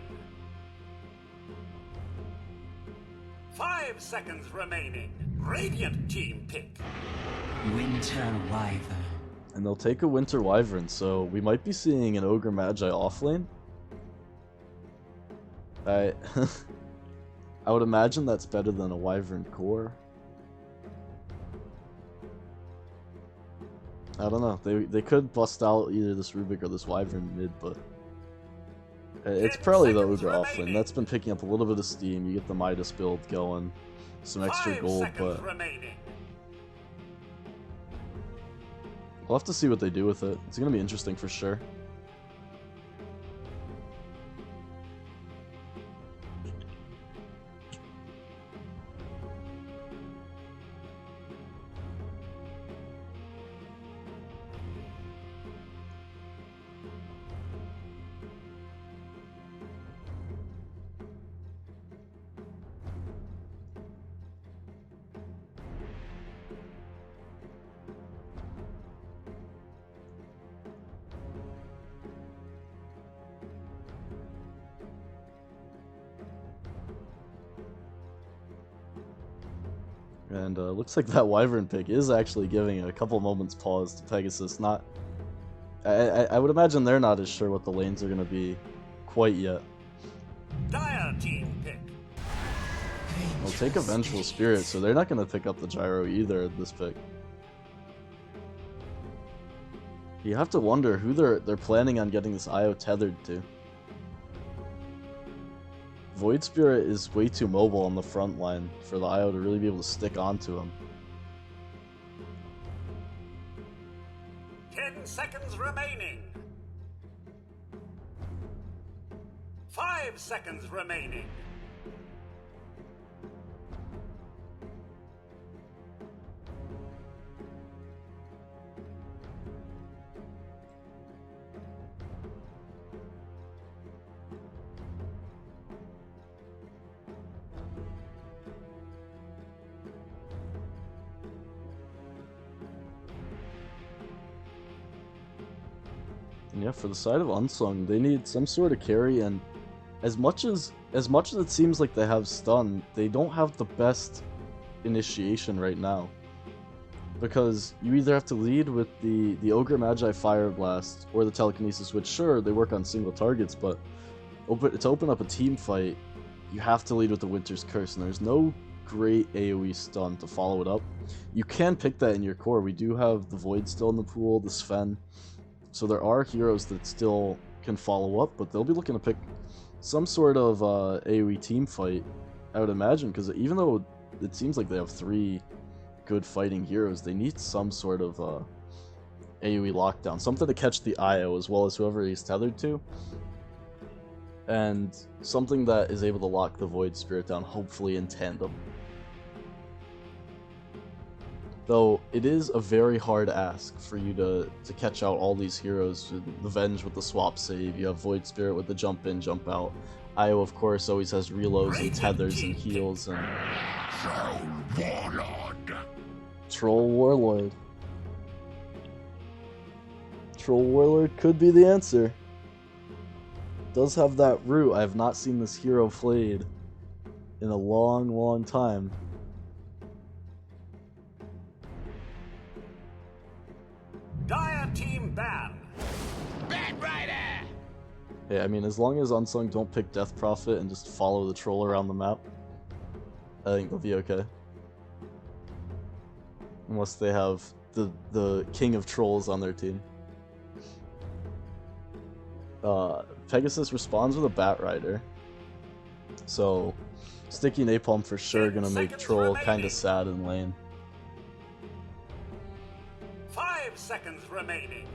5 5 seconds remaining. Radiant team pick. Winter Wyvern. And they'll take a Winter Wyvern, so we might be seeing an Ogre Magi offlane. I would imagine that's better than a Wyvern core. I don't know. They could bust out either this Rubik or this Wyvern mid, but it's probably the Ogre offlane. That's been picking up a little bit of steam. You get the Midas build going, some extra 5 gold, seconds but remaining. we'll have to see what they do with it. It's gonna be interesting for sure. And looks like that Wyvern pick is actually giving a couple moments pause to Pegasus. Not, I would imagine they're not as sure what the lanes are going to be quite yet. Dire team pick. They'll take a Vengeful Spirit, so they're not going to pick up the Gyro either at this pick. You have to wonder who they're planning on getting this IO tethered to. Void Spirit is way too mobile on the front line for the IO to really be able to stick onto him. 10 seconds remaining. 5 seconds remaining. And yeah, for the side of Unsung, they need some sort of carry, and as much as it seems like they have stun, they don't have the best initiation right now. Because you either have to lead with the Ogre Magi Fire Blast or the Telekinesis, which sure, they work on single targets, but to open up a team fight, you have to lead with the Winter's Curse, and there's no great AoE stun to follow it up. You can pick that in your core. We do have the Void still in the pool, the Sven. So there are heroes that still can follow up, but they'll be looking to pick some sort of AoE team fight, I would imagine, because even though it seems like they have 3 good fighting heroes, they need some sort of AoE lockdown, something to catch the IO as well as whoever he's tethered to, and something that is able to lock the Void Spirit down, hopefully in tandem. Though it is a very hard ask for you to catch out all these heroes. The Venge with the swap save, you have Void Spirit with the jump in, jump out. IO, of course, always has reloads and tethers and heals and... Troll Warlord. Troll Warlord could be the answer. Does have that root. I have not seen this hero played in a long, long time. Dire team ban. Bad Rider! Hey, I mean, as long as Unsung don't pick Death Prophet and just follow the troll around the map, I think they'll be okay. Unless they have the king of trolls on their team. Pegasus responds with a Bat Rider. So, Sticky Napalm for sure gonna make Troll kinda sad in lane. 5 seconds remaining.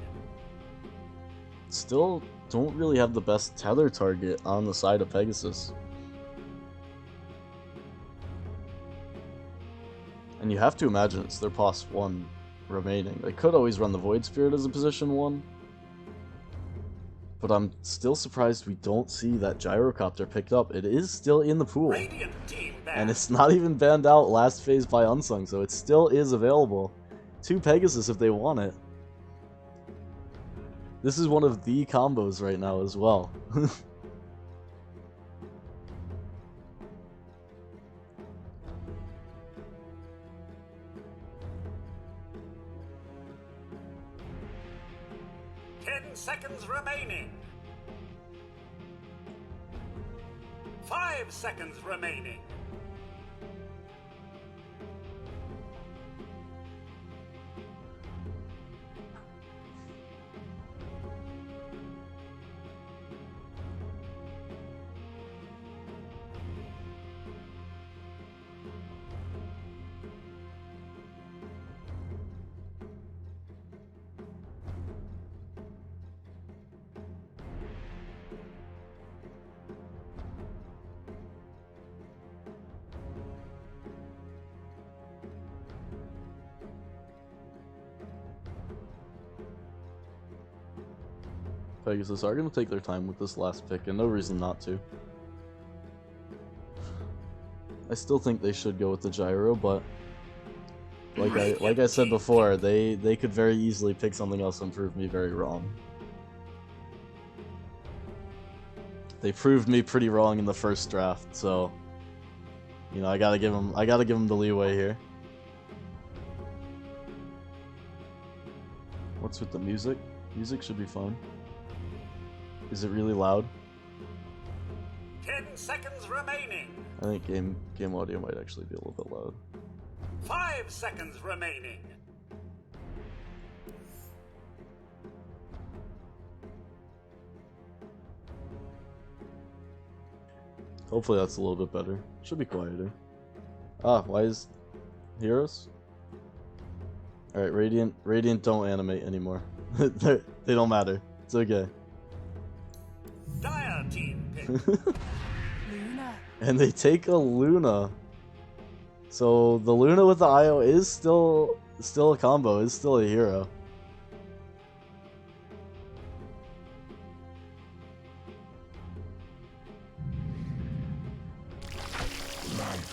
Still don't really have the best tether target on the side of Pegasus. And you have to imagine it's their pos 1 remaining. They could always run the Void Spirit as a position 1. But I'm still surprised we don't see that Gyrocopter picked up. It is still in the pool. Radiant team ban. And it's not even banned out last phase by Unsung, so it still is available to Pegasus if they want it. This is one of the combos right now as well. 10 seconds remaining. 5 seconds remaining. Pegasus are going to take their time with this last pick, and no reason not to. I still think they should go with the gyro, but like I said before, they could very easily pick something else and prove me very wrong. They proved me pretty wrong in the first draft, so you know I gotta give them the leeway here. What's with the music? Music should be fun. Is it really loud? 10 seconds remaining. I think game audio might actually be a little bit loud. 5 seconds remaining. Hopefully that's a little bit better. Should be quieter. Ah, why is heroes? Alright, Radiant don't animate anymore. They don't matter. It's okay. Dire team pick. And they take a Luna. So the Luna with the IO is still a combo, is still a hero.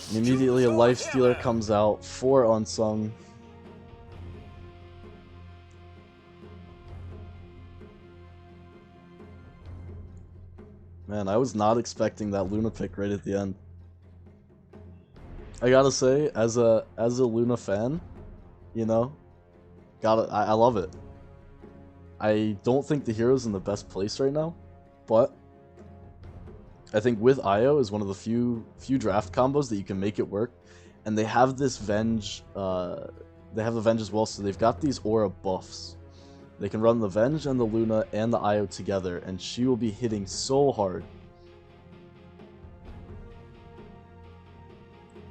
And immediately a life stealer comes out for Unsung. Man, I was not expecting that Luna pick right at the end. I gotta say, as a Luna fan, you know, I love it. I don't think the hero's in the best place right now, but I think with Io is one of the few draft combos that you can make it work, and they have this Venge. They have the Venge as well, so they've got these aura buffs. They can run the Venge and the Luna and the Io together, and she will be hitting so hard.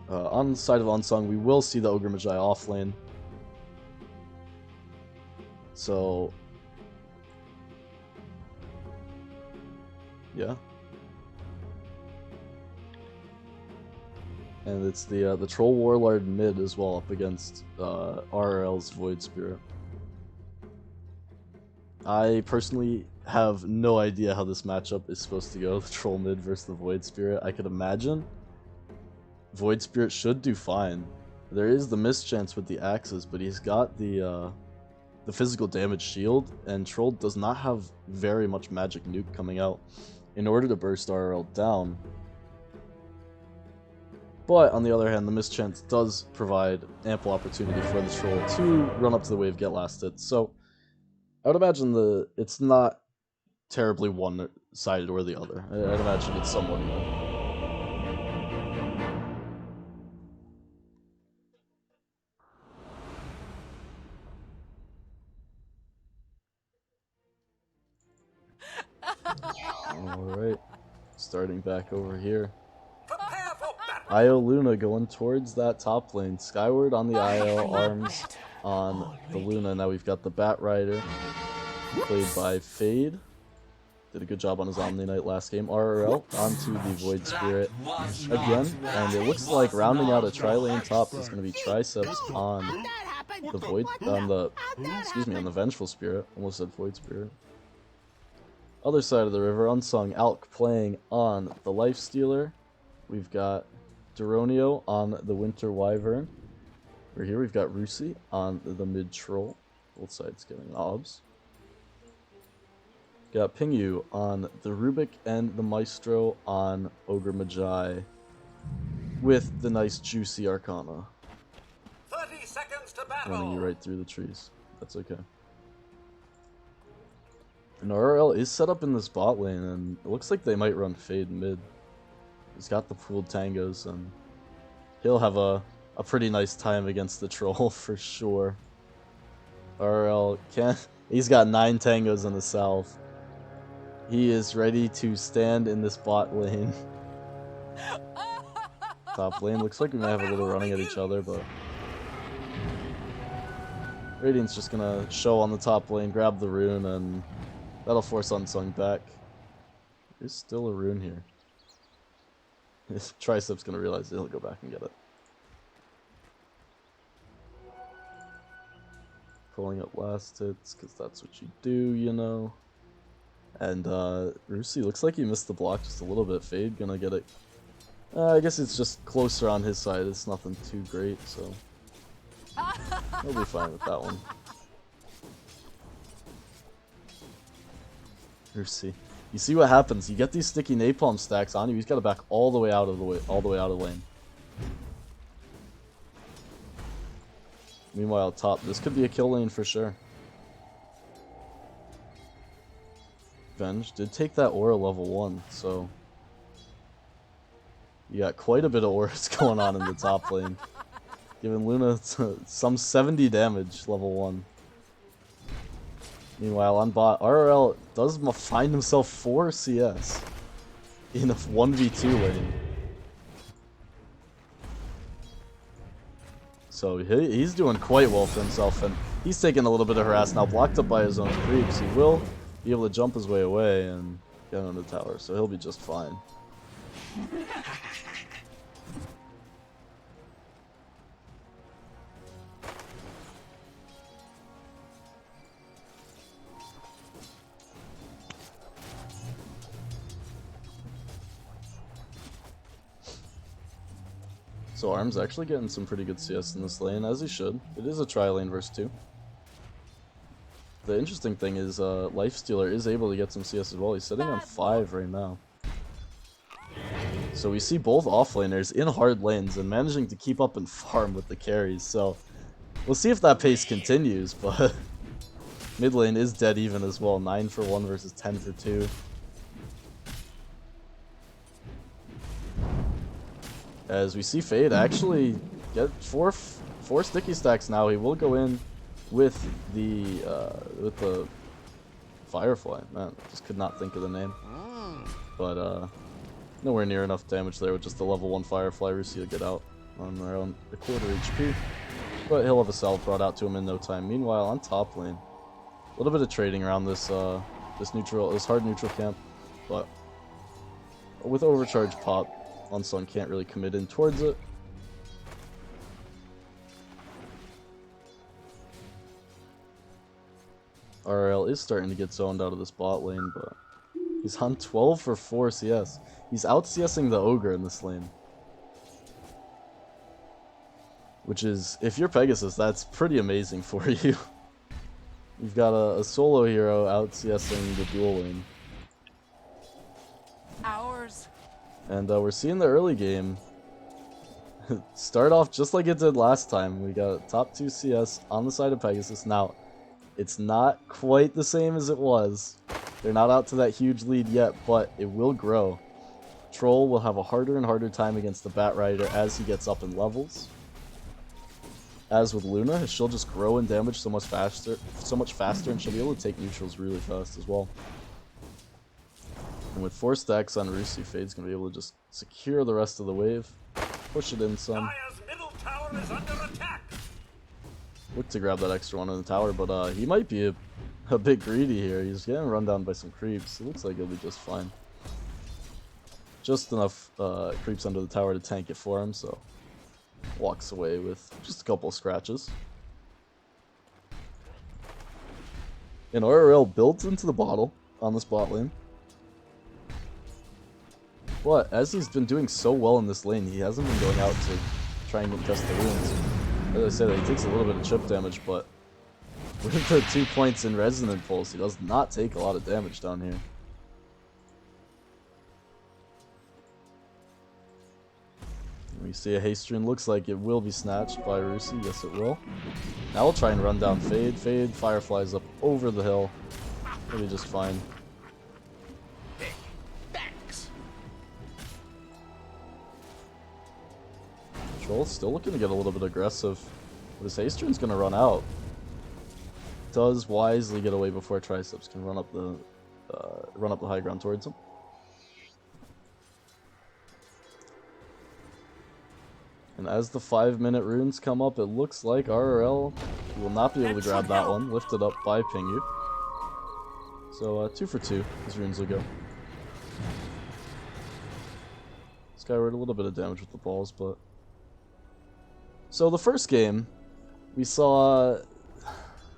On the side of Unsung, we will see the Ogre Magi off lane. So, yeah. And it's the Troll Warlord mid as well up against RRL's Void Spirit. I personally have no idea how this matchup is supposed to go, the Troll mid versus the Void Spirit. I could imagine Void Spirit should do fine. There is the mischance with the axes, but he's got the physical damage shield, and Troll does not have very much magic nuke coming out in order to burst RRL down. But on the other hand, the mischance does provide ample opportunity for the Troll to run up to the wave, get last hit. So I would imagine it's not terribly one-sided or the other. I'd imagine it's somewhat even. Alright, starting back over here. Prepare for battle. Io Luna going towards that top lane. Skyward on the Io, arms on the Luna. Now we've got the Bat Rider, played by Fade. Did a good job on his Omni Knight last game. RRL onto the Void Spirit again. And it looks like rounding out a tri-lane top is going to be Triceps on the Void, on the Vengeful Spirit. Almost said Void Spirit. Other side of the river, Unsung Alk playing on the Life Stealer. We've got Duronio on the Winter Wyvern. Over here we've got Rusi on the Mid Troll. Both sides getting obs. Got Pingyu on the Rubik and the Maestro on Ogre Magi with the nice juicy Arcana. 30 seconds to battle. Running you right through the trees. That's okay. And RL is set up in this bot lane, and it looks like they might run Fade mid. He's got the pooled tangos, and he'll have a pretty nice time against the troll for sure. RL can't. He's got 9 tangos in the south. He is ready to stand in this bot lane. Top lane looks like we might have a little running at each other, but Radiant's just gonna show on the top lane, grab the rune, and that'll force Unsung back. There's still a rune here. His Tricep's gonna realize he'll go back and get it. Pulling up last hits, because that's what you do, you know. And Rusi looks like he missed the block just a little bit. Fade gonna get it. I guess it's just closer on his side. It's nothing too great, so he'll be fine with that one. Rusi, you see what happens? You get these sticky napalm stacks on you. He's got to back all the way out of the lane. Meanwhile, top, this could be a kill lane for sure. Venge did take that aura level 1, so you got quite a bit of auras going on in the top lane. Giving Luna some 70 damage, level 1. Meanwhile, on bot, RRL does find himself 4 CS in a 1v2 lane. So he's doing quite well for himself, and he's taking a little bit of harass now, blocked up by his own creeps. He will be able to jump his way away and get on the tower, so he'll be just fine. So Arm's actually getting some pretty good CS in this lane, as he should. It is a tri-lane versus 2. The interesting thing is Lifestealer is able to get some CS as well. He's sitting on 5 right now. So we see both offlaners in hard lanes and managing to keep up and farm with the carries. So we'll see if that pace continues, but mid lane is dead even as well. 9 for 1 versus 10 for 2. As we see Fade actually get four sticky stacks now. He will go in with the Firefly. Man, just could not think of the name. But nowhere near enough damage there with just the level 1 Firefly. Rusi will get out on around a quarter HP. But he'll have a salve brought out to him in no time. Meanwhile, on top lane, a little bit of trading around this this hard neutral camp, but with overcharge pop, Unsung can't really commit in towards it. RL is starting to get zoned out of this bot lane, but he's on 12 for 4 CS. He's out CSing the Ogre in this lane. Which is, if you're Pegasus, that's pretty amazing for you. You've got a solo hero out CSing the dual lane. Ours. And we're seeing the early game start off just like it did last time. We got top 2 CS on the side of Pegasus. Now, it's not quite the same as it was. They're not out to that huge lead yet, but it will grow. Troll will have a harder and harder time against the Bat Rider as he gets up in levels. As with Luna, she'll just grow in damage so much faster, and she'll be able to take neutrals really fast as well. And with 4 stacks on Rusi, Fade's going to be able to just secure the rest of the wave, push it in some. Dire's middle tower is under attack. Look to grab that extra one in the tower, but he might be a bit greedy here. He's getting run down by some creeps. It looks like he'll be just fine. Just enough creeps under the tower to tank it for him, so walks away with just a couple of scratches. And RRL builds into the bottle on this bot lane. But as he's been doing so well in this lane, he hasn't been going out to try and contest the runes. As I said, he takes a little bit of chip damage, but with the 2 points in Resonant Pulse, he does not take a lot of damage down here. We see a haste rune. Looks like it will be snatched by Rusi. Yes, it will. Now we'll try and run down Fade. Fade, Fireflies up over the hill. He'll be just fine. Troll's still looking to get a little bit aggressive. But his haste turn's gonna run out. Does wisely get away before Triceps can run up the high ground towards him. And as the 5-minute runes come up, it looks like RRL will not be able to grab that one. Lifted up by Pingu. So 2 for 2, his runes will go. Skyward a little bit of damage with the balls, but... So the first game, we saw...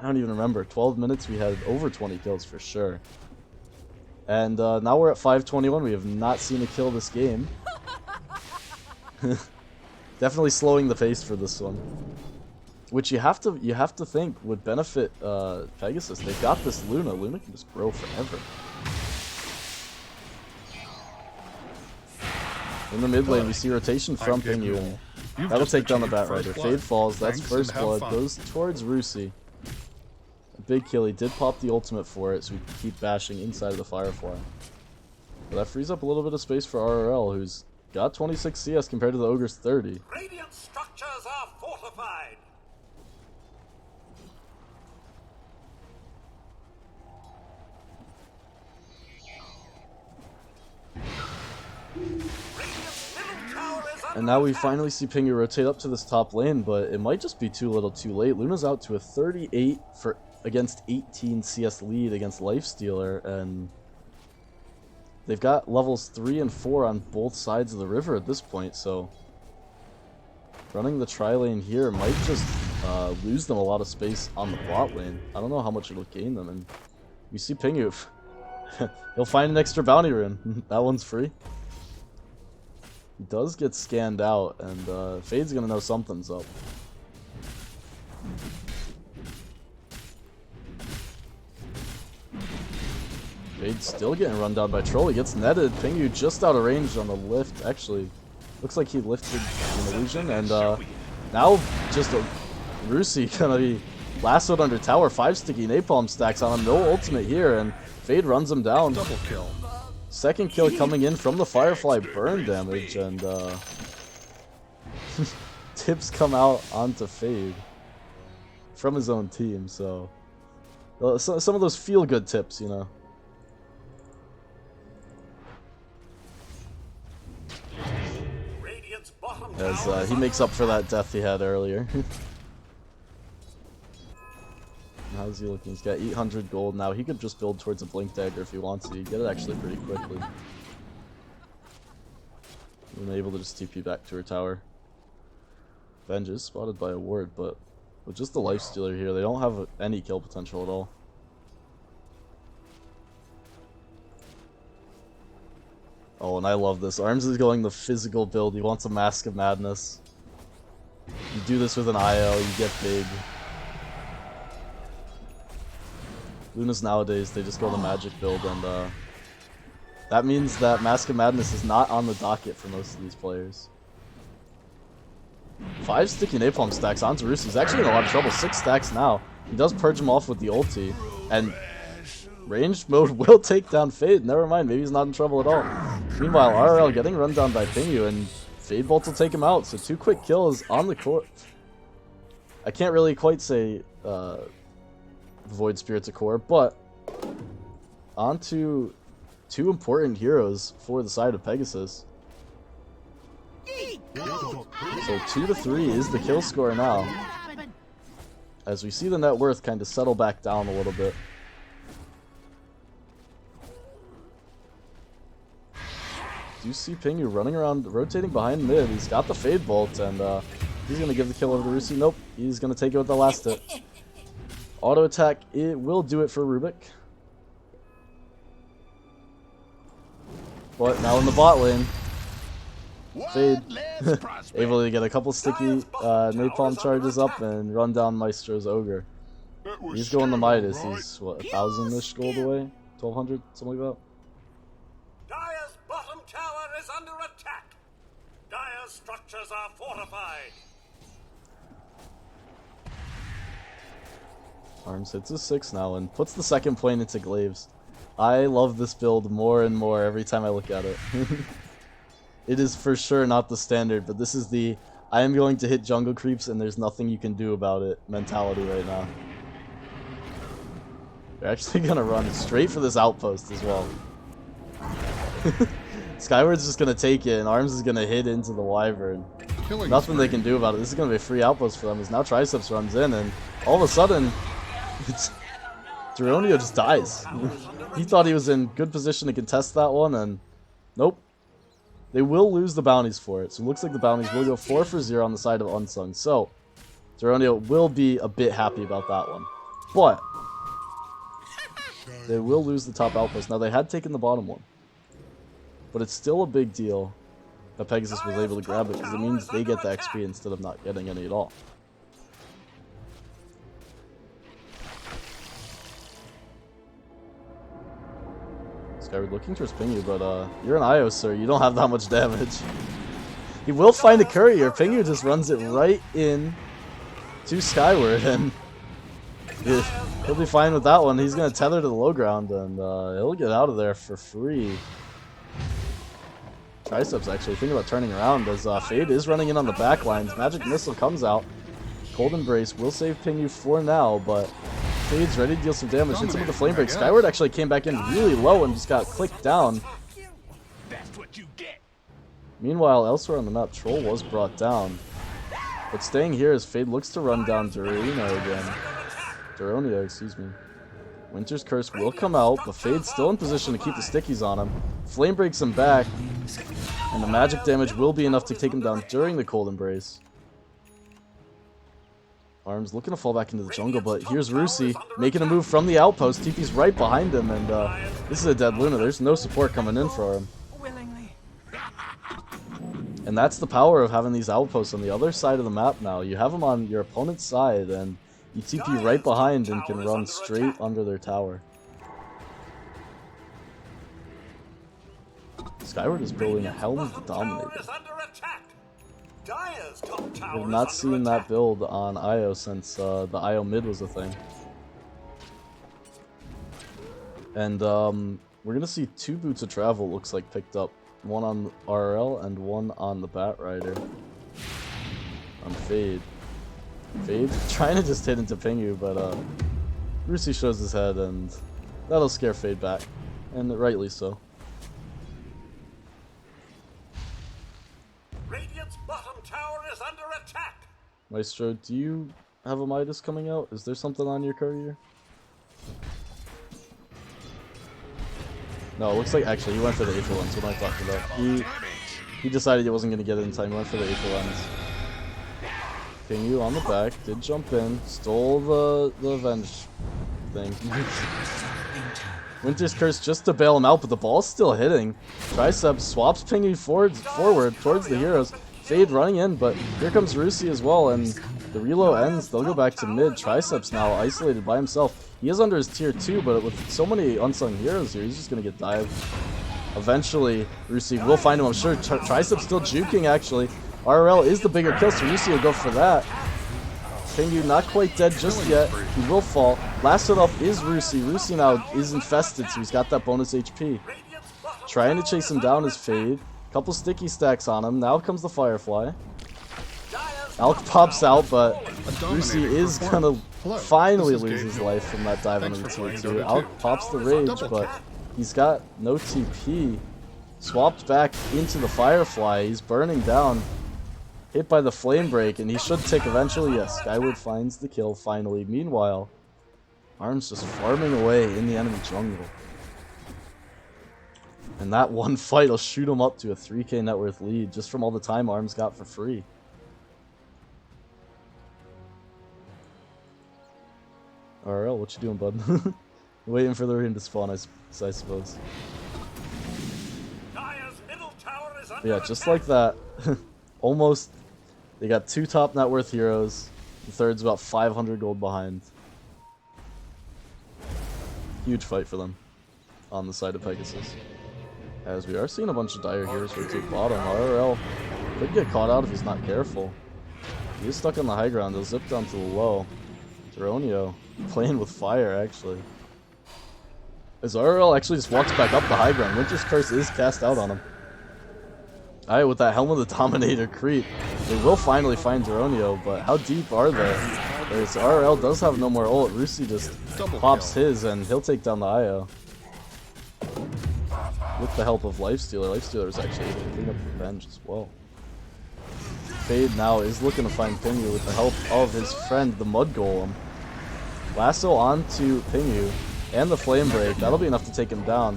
I don't even remember. 12 minutes, we had over 20 kills for sure. And now we're at 5:21. We have not seen a kill this game. Definitely slowing the pace for this one. Which you have to think would benefit Pegasus. They've got this Luna. Luna can just grow forever. In the mid lane, we see rotation from Pingu, and that'll take down the Batrider. Fade falls. That's first blood. Goes towards Rusi. A big kill. He did pop the ultimate for it, so we can keep bashing inside of the Firefly. But that frees up a little bit of space for RRL, who's got 26 CS compared to the Ogre's 30. Radiant structures are fortified. And now we finally see Pingu rotate up to this top lane, but it might just be too little too late. Luna's out to a 38 against 18 CS lead against Lifestealer, and they've got levels 3 and 4 on both sides of the river at this point, so running the tri-lane here might just lose them a lot of space on the bot lane. I don't know how much it'll gain them, and you see Pingu. He'll find an extra bounty rune. That one's free. He does get scanned out, and Fade's gonna know something's up. Fade's still getting run down by Troll. He gets netted. Pingu just out of range on the lift. Actually, looks like he lifted an illusion, and now just a Rusi gonna be lassoed under tower. 5 sticky napalm stacks on him. No ultimate here, and Fade runs him down. Double kill. Second kill coming in from the Firefly burn damage, and tips come out onto Fade from his own team, so some of those feel-good tips, you know. As he makes up for that death he had earlier. How's he looking? He's got 800 gold now. He could just build towards a Blink Dagger if he wants to. You get it actually pretty quickly. And able to just TP back to her tower. Venge is spotted by a ward, but with just the Lifestealer here, they don't have any kill potential at all. Oh, and I love this. Arms is going the physical build. He wants a Mask of Madness. You do this with an IO, you get big. Lunas nowadays, they just go the magic build, and that means that Mask of Madness is not on the docket for most of these players. 5 sticky napalm stacks onto Rusi. He's actually in a lot of trouble. 6 stacks now. He does purge him off with the ulti, and ranged mode will take down Fade. Never mind, maybe he's not in trouble at all. Meanwhile, RRL getting run down by Pingu, and Fade Bolt will take him out. So 2 quick kills on the court. I can't really quite say Void Spirit's a core, but onto 2 important heroes for the side of Pegasus. So 2 to 3 is the kill score now, as we see the net worth kind of settle back down a little bit. Do you see Pingu running around, rotating behind mid? He's got the Fade Bolt, and he's going to give the kill over to Rusi. Nope, he's going to take it with the last hit. Auto attack, it will do it for Rubik. But now in the bot lane, Fade able to get a couple sticky napalm charges up and run down Maestro's Ogre. He's going to Midas. He's what, 1,000-ish gold away? 1,200, something like that. Dire's bottom tower is under attack. Dire's structures are fortified. Arms hits his 6 now and puts the second point into Glaives. I love this build more and more every time I look at it. It is for sure not the standard, but this is the I am going to hit jungle creeps and there's nothing you can do about it mentality right now. They're actually gonna run straight for this outpost as well. Skyward's just gonna take it and Arms is gonna hit into the Wyvern. Nothing they can do about it. This is gonna be a free outpost for them as now Triceps runs in and all of a sudden Geronio just dies. He thought he was in good position to contest that one and nope. They will lose the bounties for it. So it looks like the bounties will go 4 for 0 on the side of Unsung. So Geronio will be a bit happy about that one. But they will lose the top outpost. Now they had taken the bottom one. But it's still a big deal that Pegasus was able to grab it because it means they get the XP instead of not getting any at all. Skyward looking towards Pingu, but you're an IO, sir. You don't have that much damage. He will find a courier. Pingu just runs it right in to Skyward, and he'll be fine with that one. He's going to tether to the low ground, and he'll get out of there for free. Triceps actually thinking about turning around as Fade is running in on the back lines. Magic Missile comes out. Cold Embrace will save Pingu for now, but Fade's ready to deal some damage. Hits him with the Flame Break. Skyward actually came back in really low and just got clicked down. That's what you get. Meanwhile, elsewhere on the map, Troll was brought down. But staying here as Fade looks to run down Geronio, excuse me. Winter's Curse will come out, but Fade's still in position to keep the stickies on him. Flame breaks him back, and the magic damage will be enough to take him down during the Cold Embrace. Arms looking to fall back into the jungle, but here's Rusi making a move from the outpost. TP's right behind him, and this is a dead Luna. There's no support coming in for him. And that's the power of having these outposts on the other side of the map now. You have them on your opponent's side, and you TP right behind and can run straight under their tower. Skyward is building a Helm of the Dominator. I've not seen that build on IO since the IO mid was a thing. And we're going to see 2 Boots of Travel, looks like, picked up. One on RRL and one on the Bat Rider. On Fade. Fade trying to just hit into Pingu, but Rusi shows his head and that'll scare Fade back. And rightly so. Radiant's bottom tower is under attack. Maestro, do you have a Midas coming out? Is there something on your courier? No, it looks like actually he went for the Aether Lens. What am I talking about? He decided he wasn't going to get it in time. He went for the Aether Lens. Pingu on the back, did jump in, stole the Avenge thing. Winter's Curse just to bail him out, but the ball's still hitting. Triceps swaps Pingu forward towards the heroes. Fade running in, but here comes Rusi as well, and the reload ends. They'll go back to mid. Triceps now isolated by himself. He is under his tier 2, but with so many unsung heroes here, he's just going to get dived. Eventually, Rusi will find him, I'm sure. Triceps still juking, actually. RRL is the bigger kill, so Rusi will go for that. Pingu not quite dead just yet. He will fall. Last hit off is Rusi. Rusi now is infested, so he's got that bonus HP. Trying to chase him down is Fade. Couple sticky stacks on him. Now comes the Firefly. Alk pops out, but Rusi is gonna finally lose his life from that dive under the tier 2. Alk pops the Rage, but he's got no TP. Swapped back into the Firefly. He's burning down. Hit by the Flame Break, and he should tick eventually. Yes, Skyward finds the kill finally. Meanwhile, Arms just farming away in the enemy jungle. And that one fight will shoot him up to a 3k net worth lead just from all the time Arms got for free. RL, what you doing, bud? Waiting for the rain to spawn, I suppose. But yeah, just like that. Almost. They got 2 top net worth heroes. The third's about 500 gold behind. Huge fight for them on the side of Pegasus. As we are seeing a bunch of dire heroes rotate bottom. RRL could get caught out if he's not careful. He is stuck on the high ground. They'll zip down to the low. Daronio playing with fire, actually. As RL actually just walks back up the high ground. Winter's Curse is cast out on him. Alright, with that Helm of the Dominator creep, they will finally find Daronio, but how deep are they? As RL does have no more ult, Rusi just pops his and he'll take down the IO. With the help of Lifestealer. Lifestealer is actually able to clean up Revenge as well. Fade now is looking to find Pingu with the help of his friend, the Mud Golem. Lasso onto Pingu and the Flame Break. That'll be enough to take him down.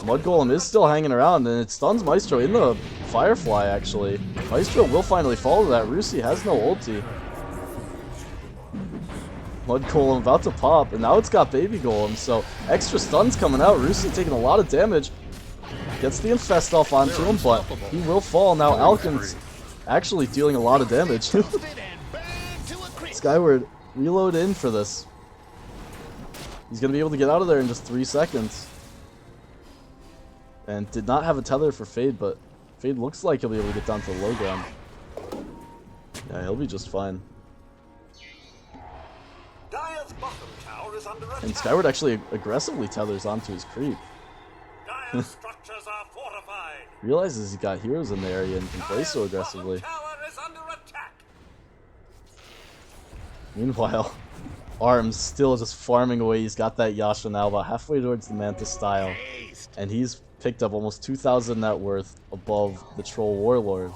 Mud Golem is still hanging around, and it stuns Maestro in the Firefly, actually. Maestro will finally follow that. Rusi has no ulti. Mud Golem about to pop, and now it's got Baby Golem, so extra stuns coming out. Rusi taking a lot of damage. Gets the Infest off onto him, but he will fall. Now Alkin's actually dealing a lot of damage. Skyward, reload in for this. He's going to be able to get out of there in just 3 seconds. And did not have a tether for Fade, but Fade looks like he'll be able to get down to the low ground. Yeah, he'll be just fine. Dire's bottom tower is under attack. And Skyward actually aggressively tethers onto his creep. Dire's structures are fortified. Realizes he's got heroes in the area and can play so aggressively. Bottom tower is under attack. Meanwhile, Arms still just farming away. He's got that Yasha now about halfway towards the Manta style. And he's picked up almost 2,000 net worth above the Troll Warlord.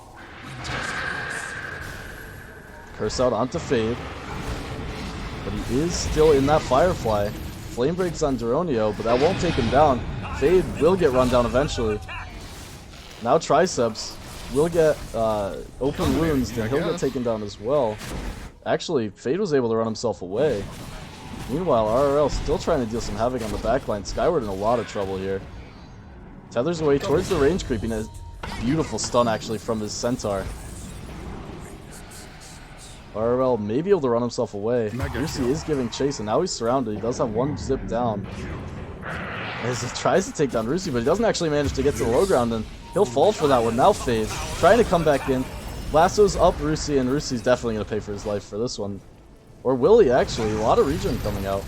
Curse out onto Fade. But he is still in that Firefly. Flame breaks on Daronio, but that won't take him down. Fade will get run down eventually. Now Triceps will get open wounds, and he'll get taken down as well. Actually, Fade was able to run himself away. Meanwhile, RRL still trying to deal some havoc on the backline. Skyward in a lot of trouble here. Tethers away towards the range creeping. A beautiful stun actually from his Centaur. RRL may be able to run himself away. Rusi is giving chase, and now he's surrounded. He does have one zip down. As he tries to take down Rusi, but he doesn't actually manage to get to the low ground, and he'll fall for that one. Now Fade trying to come back in. Lasso's up Rusi, and Rusi's definitely going to pay for his life for this one. Or will he, actually? A lot of regen coming out.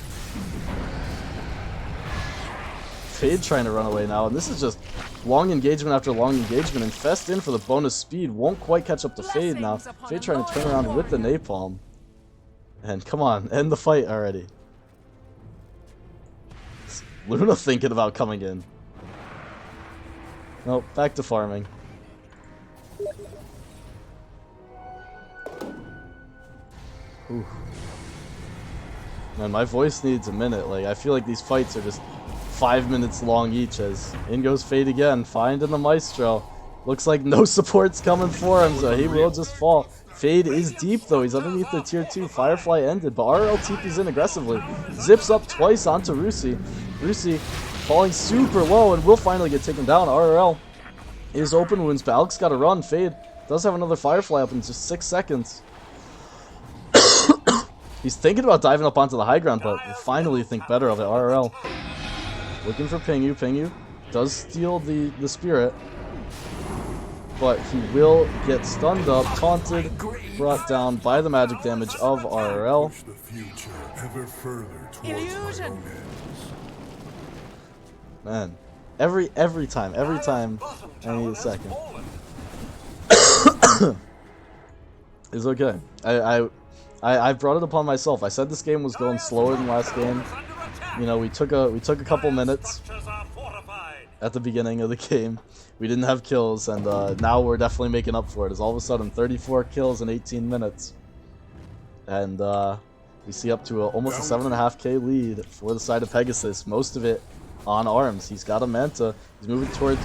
Fade trying to run away now, and this is just long engagement after long engagement. Infest in for the bonus speed. Won't quite catch up to Fade now. Fade trying to turn around with the Napalm. And come on, end the fight already. Luna thinking about coming in. Nope, back to farming. Ooh. Man, my voice needs a minute. Like, I feel like these fights are just 5 minutes long each. As in goes Fade again, finding the Maestro. Looks like no support's coming for him, so he will just fall. Fade is deep though. He's underneath the tier 2. Firefly ended, but RL TP's in aggressively. Zips up twice onto Rusi. Rusi falling super low and will finally get taken down. RL is open wounds, but Alex got to run. Fade does have another Firefly up in just 6 seconds. He's thinking about diving up onto the high ground, but will finally think better of it. RL looking for Pingu. Pingu does steal the spirit, but he will get stunned up, taunted, brought down by the magic damage of RL. Man, every time, I need a second. It's okay. I brought it upon myself. I said this game was going slower than last game. You know, we took a couple minutes at the beginning of the game. We didn't have kills, and now we're definitely making up for it. As all of a sudden, 34 kills in 18 minutes, and we see up to almost a 7.5k lead for the side of Pegasus. Most of it on Arms. He's got a Manta. He's moving towards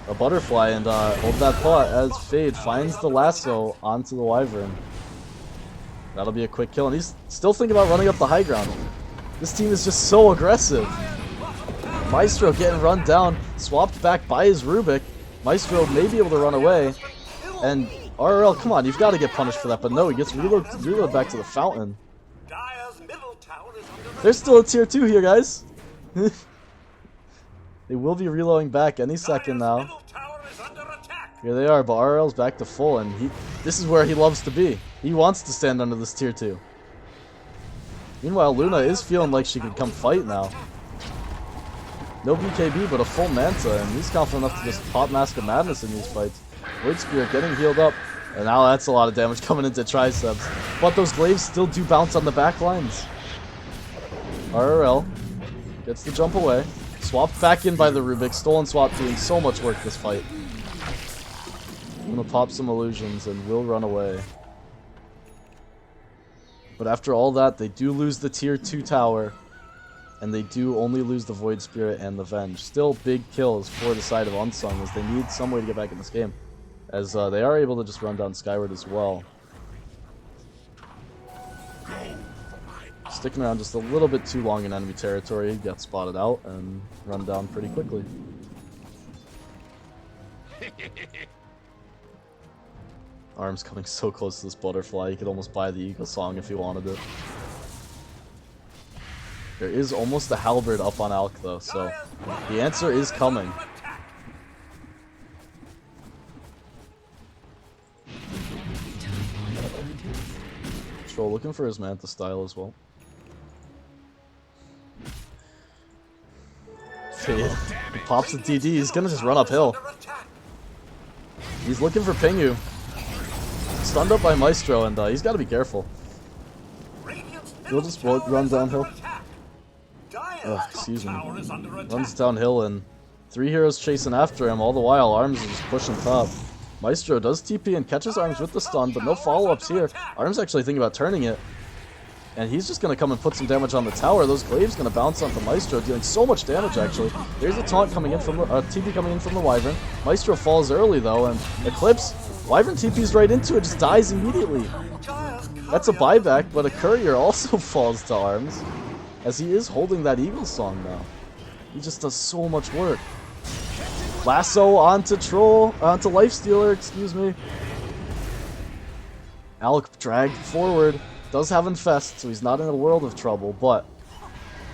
a Butterfly, and hold that thought as Fade finds the Lasso onto the Wyvern. That'll be a quick kill, and he's still thinking about running up the high ground. This team is just so aggressive. Maestro getting run down, swapped back by his Rubik. Maestro may be able to run away, and RRL, come on, you've got to get punished for that, but no, he gets reload back to the fountain. There's still a tier 2 here, guys. They will be reloading back any second now. Here they are, but RL's back to full, and this is where he loves to be. He wants to stand under this tier 2. Meanwhile, Luna is feeling like she can come fight now. No BKB, but a full Manta, and he's confident enough to just pop Mask of Madness in these fights. Void Spirit getting healed up, and now that's a lot of damage coming into Triceps. But those glaives still do bounce on the back lines. RRL gets the jump away. Swapped back in by the Rubik. Stolen Swap doing so much work this fight. I'm gonna pop some illusions and will run away. But after all that, they do lose the tier 2 tower. And they do only lose the Void Spirit and the Venge. Still big kills for the side of Unsung, as they need some way to get back in this game. As they are able to just run down Skyward as well. Sticking around just a little bit too long in enemy territory, got spotted out and run down pretty quickly. Arm's coming so close to this butterfly, he could almost buy the Eagle Song if he wanted it. There is almost a halberd up on Alk though, so the answer is coming. Troll looking for his Manta style as well. Fade. He pops the DD, he's gonna just run uphill. He's looking for Pingu. Stunned up by Maestro, and he's gotta be careful. He'll just run downhill. Excuse me. Runs downhill, and 3 heroes chasing after him, all the while Arms is just pushing top. Maestro does TP and catches Arms with the stun, but no follow-ups here. Arms actually thinking about turning it. And he's just going to come and put some damage on the tower. Those glaives going to bounce onto Maestro, dealing so much damage actually. There's a taunt coming in from the TP coming in from the Wyvern. Maestro falls early though, and Eclipse, Wyvern TP's right into it, just dies immediately. That's a buyback, but a Courier also falls to Arms, as he is holding that Eagle Song now. He just does so much work. Lasso onto Troll, onto Lifestealer, excuse me. Alk dragged forward. Does have Infest, so he's not in a world of trouble, but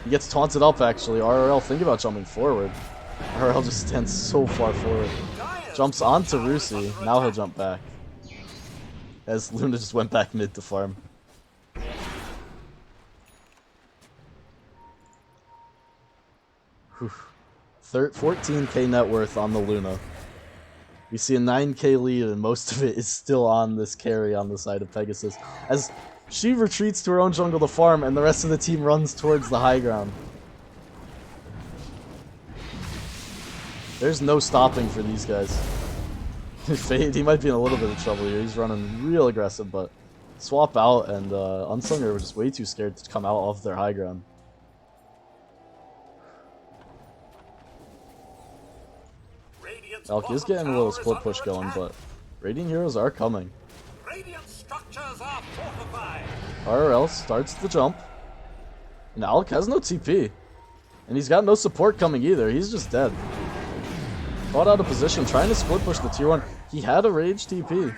he gets taunted up actually. RRL, think about jumping forward. RRL just stands so far forward. Jumps onto Rusi, now he'll jump back. As Luna just went back mid to farm. 14k net worth on the Luna. We see a 9k lead, and most of it is still on this carry on the side of Pegasus, as she retreats to her own jungle to farm, and the rest of the team runs towards the high ground. There's no stopping for these guys. Fade, he might be in a little bit of trouble here. He's running real aggressive, but swap out, and Unsung are just way too scared to come out off their high ground. Alk is getting a little split push going, but Radiant heroes are coming. RRL starts the jump, and Alk has no TP, and he's got no support coming either. He's just dead. Caught out of position, trying to split push the tier 1. He had a rage TP.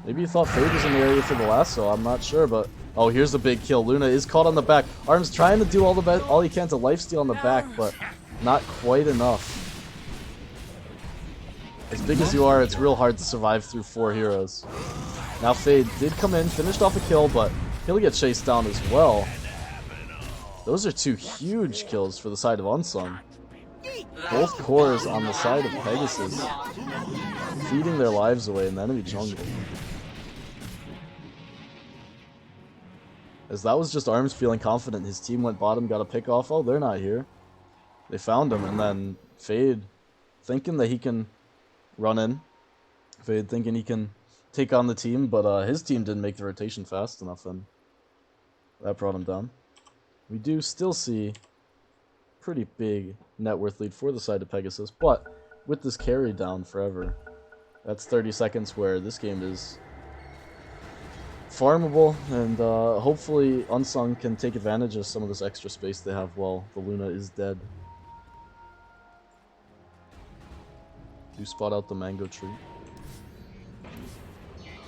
Maybe he thought Fade was in the area for the lasso, I'm not sure, but oh, here's a big kill. Luna is caught on the back. Arms trying to do all he can to lifesteal on the back, but not quite enough. As big as you are, it's real hard to survive through 4 heroes. Now Fade did come in, finished off a kill, but he'll get chased down as well. Those are 2 huge kills for the side of Unsung. Both cores on the side of Pegasus, feeding their lives away in the enemy jungle. As that was just Arms feeling confident, his team went bottom, got a pick off. Oh, they're not here. They found him, and then Fade, thinking that he can run in. Fade thinking he can take on the team, but his team didn't make the rotation fast enough, and that brought him down. We do still see pretty big net worth lead for the side of Pegasus, but with this carry down forever, that's 30 seconds where this game is farmable, and hopefully Unsung can take advantage of some of this extra space they have while the Luna is dead. Do spot out the mango tree.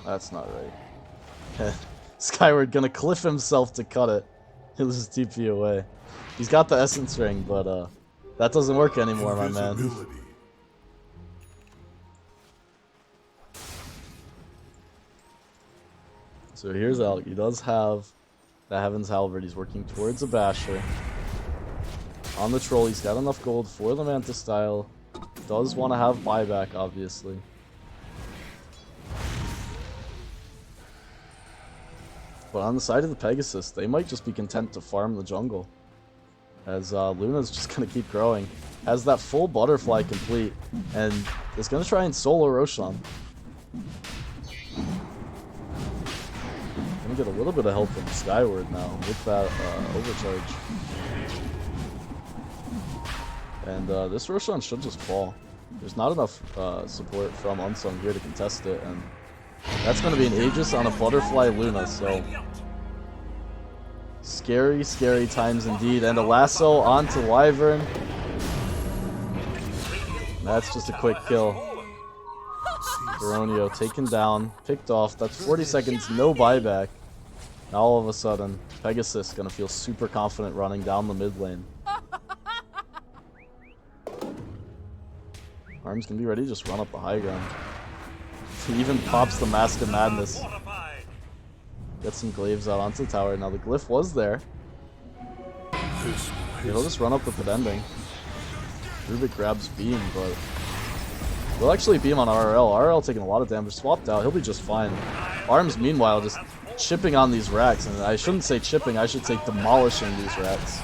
That's not right. Skyward gonna cliff himself to cut it. He'll just TP away. He's got the essence ring, but that doesn't work anymore, my man. So here's Alk. He does have That Heaven's Halberd. He's working towards a Basher. On the Troll, he's got enough gold for the Manta style. Does want to have buyback, obviously. But on the side of the Pegasus, they might just be content to farm the jungle. As Luna's just going to keep growing. Has that full butterfly complete, and is going to try and solo Roshan. Gonna get a little bit of help from Skyward now with that overcharge. And this Roshan should just fall. There's not enough support from Unsung here to contest it, and that's going to be an Aegis on a Butterfly Luna, so... Scary, scary times indeed. And a lasso onto Wyvern. That's just a quick kill. Baronio taken down, picked off. That's 40 seconds, no buyback. Now all of a sudden, Pegasus gonna feel super confident running down the mid lane. Arm's gonna be ready to just run up the high ground. He even pops the Mask of Madness. Get some glaives out onto the tower. Now the glyph was there. He'll just run up with the ending. Rubik grabs beam, but we'll actually beam on RRL. RRL taking a lot of damage, swapped out. He'll be just fine. Arms, meanwhile, just chipping on these racks, and I shouldn't say chipping. I should say demolishing these racks.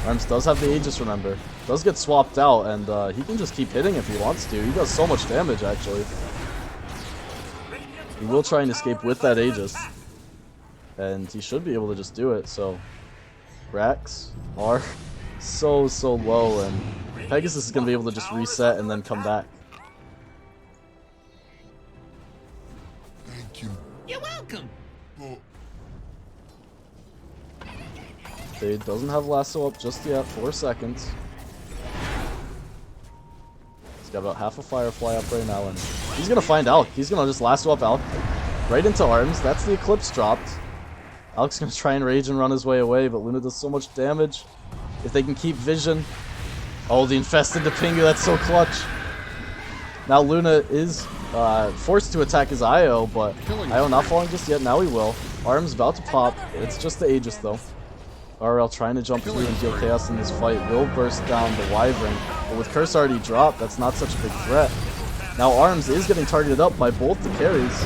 Arms does have the Aegis, remember. Does get swapped out, and he can just keep hitting if he wants to. He does so much damage, actually. He will try and escape with that Aegis. And he should be able to just do it, so... Racks are so low, and Pegasus is going to be able to just reset and then come back. Thank you. You're welcome. Fade doesn't have lasso up just yet, 4 seconds. He's got about half a Firefly up right now, and he's going to find Alk. He's going to just lasso up Alk right into Arms. That's the Eclipse dropped. Alk's going to try and rage and run his way away, but Luna does so much damage. If they can keep vision. Oh, the Infested to Pingu, that's so clutch. Now Luna is forced to attack his Io, but Io not falling just yet. Now he will. Arm's about to pop. It's just the Aegis, though. RL trying to jump through and deal chaos in this fight. Will burst down the Wyvern, but with Curse already dropped, that's not such a big threat. Now Arms is getting targeted up by both the carries,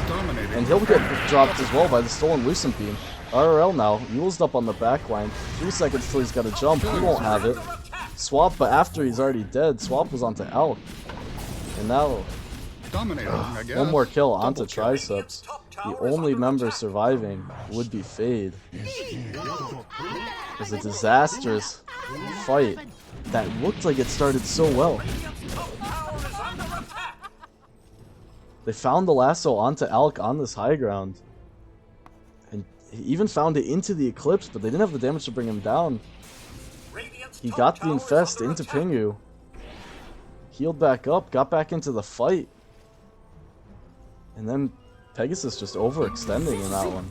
and he'll get dropped as well by the Stolen Lucent Beam. RRL now, Mule's up on the back line. 3 seconds till he's got to jump. He won't have it. Swap, but after he's already dead, Swap was onto Alk. And now, one more kill onto Triceps. The only member surviving would be Fade. It was a disastrous fight that looked like it started so well. They found the lasso onto Alk on this high ground. And he even found it into the Eclipse, but they didn't have the damage to bring him down. He got the Infest into Pingu. Healed back up, got back into the fight. And then Pegasus just overextending in that one.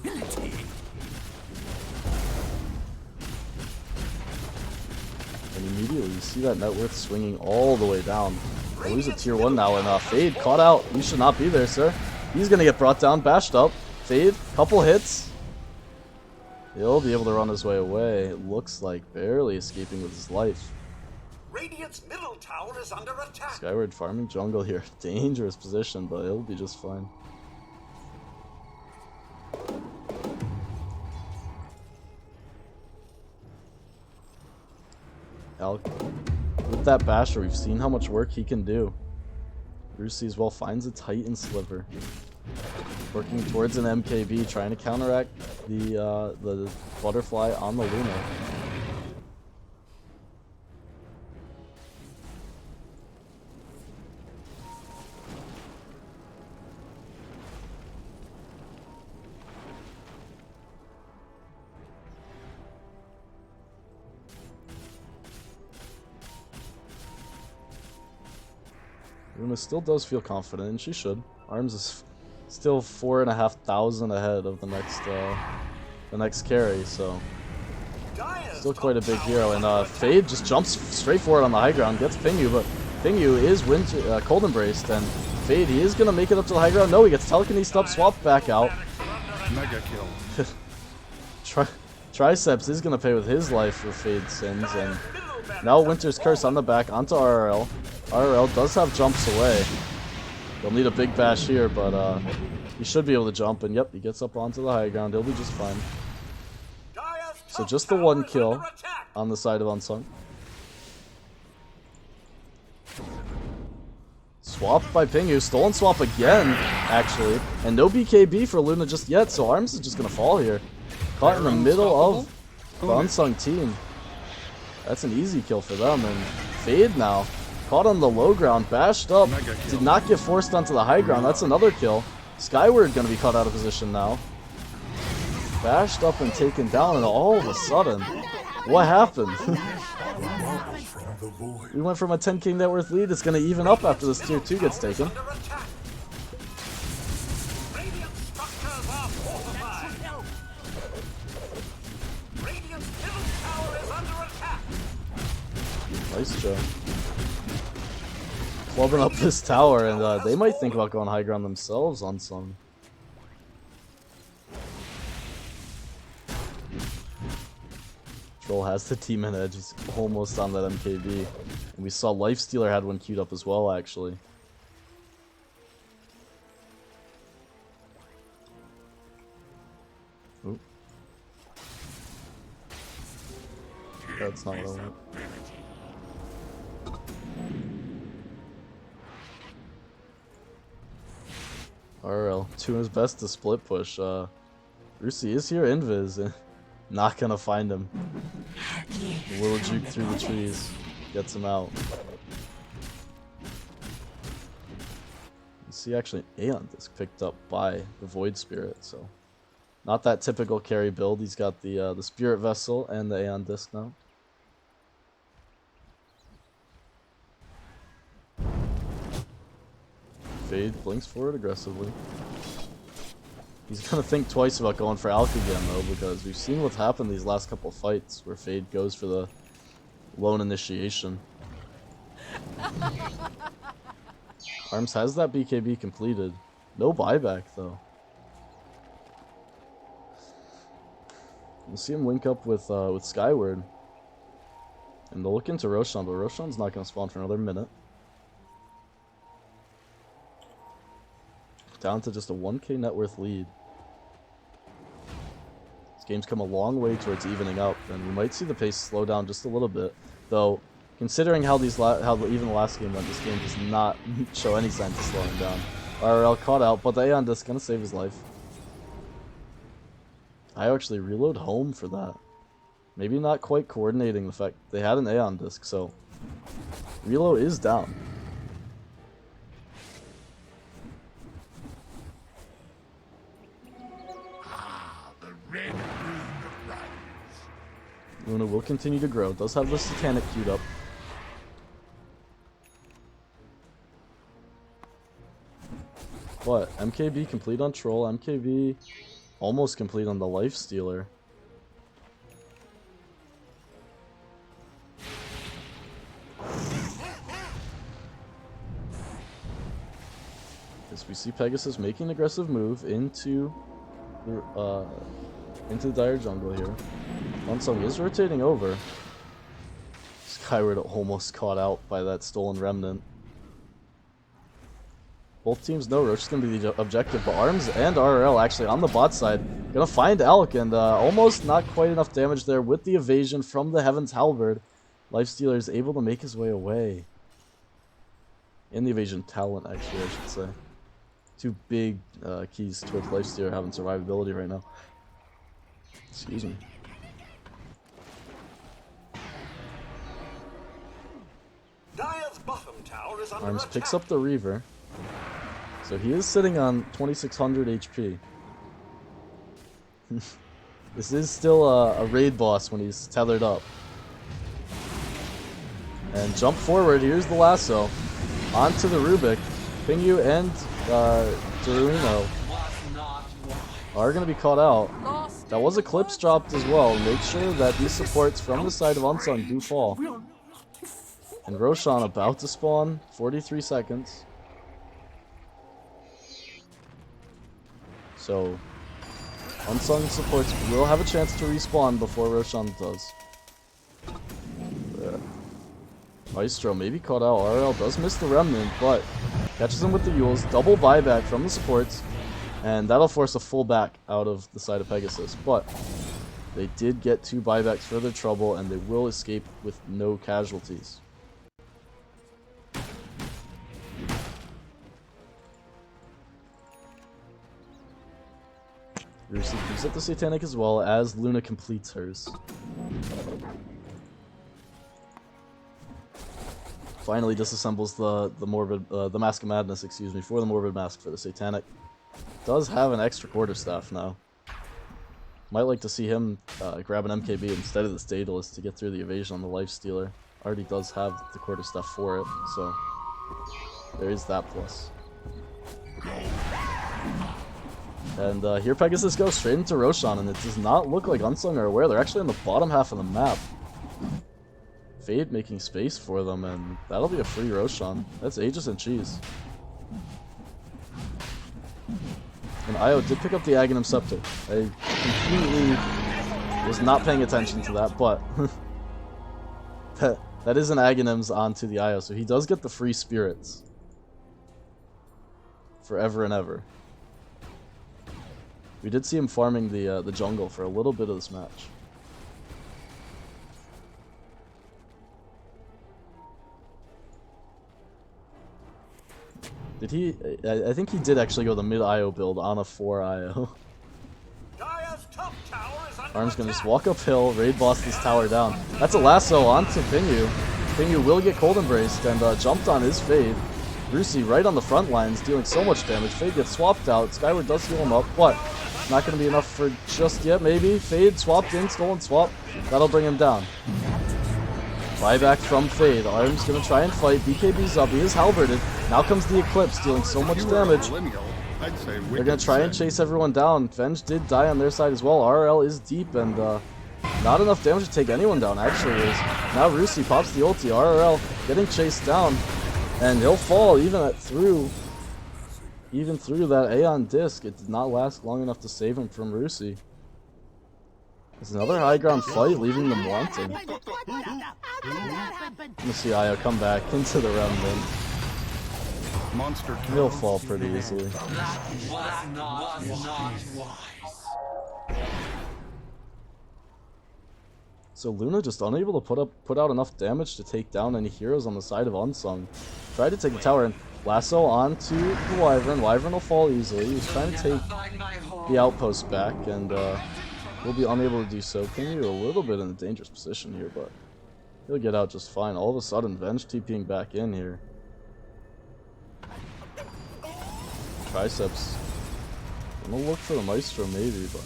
And immediately you see that net worth swinging all the way down. They lose a tier 1 now, and Fade caught out. You should not be there, sir. He's gonna get brought down, bashed up. Fade, couple hits. He'll be able to run his way away. It looks like barely escaping with his life. Radiant's middle tower is under attack. Skyward farming jungle here. Dangerous position, but he'll be just fine. Alk, with that Basher, we've seen how much work he can do. Brucey as well finds a Titan Sliver. Working towards an MKB, trying to counteract the Butterfly on the Luna. Luna still does feel confident, and she should. Arms is still 4,500 ahead of the next carry, so still quite a big hero. And Fade just jumps straight forward on the high ground, gets Pingu, but Pingu is cold embraced, and Fade, he is gonna make it up to the high ground. No, he gets telekinesed up, swapped back out. Mega kill. Triceps is gonna pay with his life for Fade Sins, and now Winter's Curse on the back onto RRL. RRL does have jumps away. They'll need a big bash here, but he should be able to jump, and yep, he gets up onto the high ground. He'll be just fine. So just the one kill on the side of Unsung. Swap by Pingu, stolen swap again, actually. And no BKB for Luna just yet, so Arms is just gonna fall here. Caught in the middle of the Unsung team. That's an easy kill for them, and Fade now. Caught on the low ground, bashed up, did not get forced onto the high ground. That's another kill. Skyward gonna be caught out of position now. Bashed up and taken down, and all of a sudden, what happened? We went from a 10k net worth lead. It's gonna even up after this tier 2 gets taken. Radiant structures are fortified. Radiant's middle tower is under attack. Nice job. Clubbing up this tower, and they might think about going high ground themselves on some. Troll has the team in edge. He's almost on that MKB. And we saw Lifestealer had one queued up as well, actually. Oop. That's not what I want. RL doing his best to split push. Rusi is here, Invis. Not gonna find him. A little juke through the trees. Gets him out. You see actually Aeon Disc picked up by the Void Spirit, so not that typical carry build. He's got the Spirit Vessel and the Aeon Disc now. Fade blinks forward aggressively. He's gonna think twice about going for Alk again though, because we've seen what's happened these last couple fights where Fade goes for the lone initiation. Arms has that BKB completed. No buyback though. We'll see him link up with Skyward. And they'll look into Roshan, but Roshan's not gonna spawn for another minute. Down to just a 1k net worth lead. This game's come a long way towards evening up, and we might see the pace slow down just a little bit. Though, considering how even the last game went, this game does not show any signs of slowing down. RL caught out, but the Aeon Disc gonna save his life. I actually reload home for that. Maybe not quite coordinating the fact they had an Aeon Disc, so reload is down. Luna will continue to grow. Does have the Satanic queued up. What? MKB complete on Troll. MKB almost complete on the Lifestealer. As we see Pegasus making an aggressive move into the dire jungle here. Unsung is rotating over. Skyward almost caught out by that stolen remnant. Both teams know Roach is going to be the objective, but Arms and RRL actually on the bot side going to find Alk, and almost not quite enough damage there with the evasion from the Heaven's Halberd. Lifestealer is able to make his way away. And the evasion talent, actually, I should say. Two big keys towards Lifestealer having survivability right now. Excuse me. Dire's bottom tower is under Arms attack. picks up the Reaver. So he is sitting on 2600 HP. This is still a raid boss when he's tethered up. And jump forward, here's the lasso. Onto the Rubik. Pingu and Dorino are going to be caught out. That was Eclipse dropped as well. Make sure that these supports from the side of Unsung do fall. And Roshan about to spawn. 43 seconds. So, Unsung supports will have a chance to respawn before Roshan does. Maestro maybe caught out. RL does miss the Remnant, but catches him with the Yules. Double buyback from the supports. And that'll force a full back out of the side of Pegasus. But they did get 2 buybacks for their trouble, and they will escape with no casualties. Rusi keeps up the Satanic as well as Luna completes hers. Finally disassembles the Mask of Madness, excuse me, for the Morbid Mask for the Satanic. Does have an extra quarterstaff now. Might like to see him grab an MKB instead of the Daedalus to get through the evasion on the Lifestealer. Already does have the quarterstaff for it, so there is that plus. And here Pegasus goes straight into Roshan, and it does not look like Unsung are aware. They're actually on the bottom half of the map. Fade making space for them, and that'll be a free Roshan. That's Aegis and Cheese. And Io did pick up the Aghanim Scepter. I completely was not paying attention to that, but that is an Aghanim's onto the Io, so he does get the free spirits. Forever and ever. We did see him farming the jungle for a little bit of this match. Did he? I think he did actually go the mid IO build on a 4 IO. Arm's gonna just walk uphill, raid boss this tower down. That's a lasso onto Pinyu. Pinyu will get cold embraced and jumped on his Fade. Rusi right on the front lines, dealing so much damage. Fade gets swapped out. Skyward does heal him up, but not gonna be enough for just yet. Maybe Fade swapped in, stolen swap. That'll bring him down. Buyback from Fade. Arm's gonna try and fight. BKB's up. He is halberded. Now comes the Eclipse, dealing so much damage. They're gonna try and chase everyone down. Venge did die on their side as well. RL is deep and not enough damage to take anyone down, actually. Now Rusi pops the ulti. RL getting chased down. And he'll fall even through that Aeon disc. It did not last long enough to save him from Rusi. It's another high ground fight, leaving them wanting. Let's see Io come back into the Remnant. He'll fall pretty easily. So Luna just unable to put out enough damage to take down any heroes on the side of Unsung. Tried to take the tower and lasso onto the Wyvern. Wyvern will fall easily. He's trying to take the outpost back and will be unable to do so. Pinyu a little bit in a dangerous position here, but he'll get out just fine. All of a sudden, Venge TPing back in here. Triceps. I'm gonna look for the Maestro maybe, but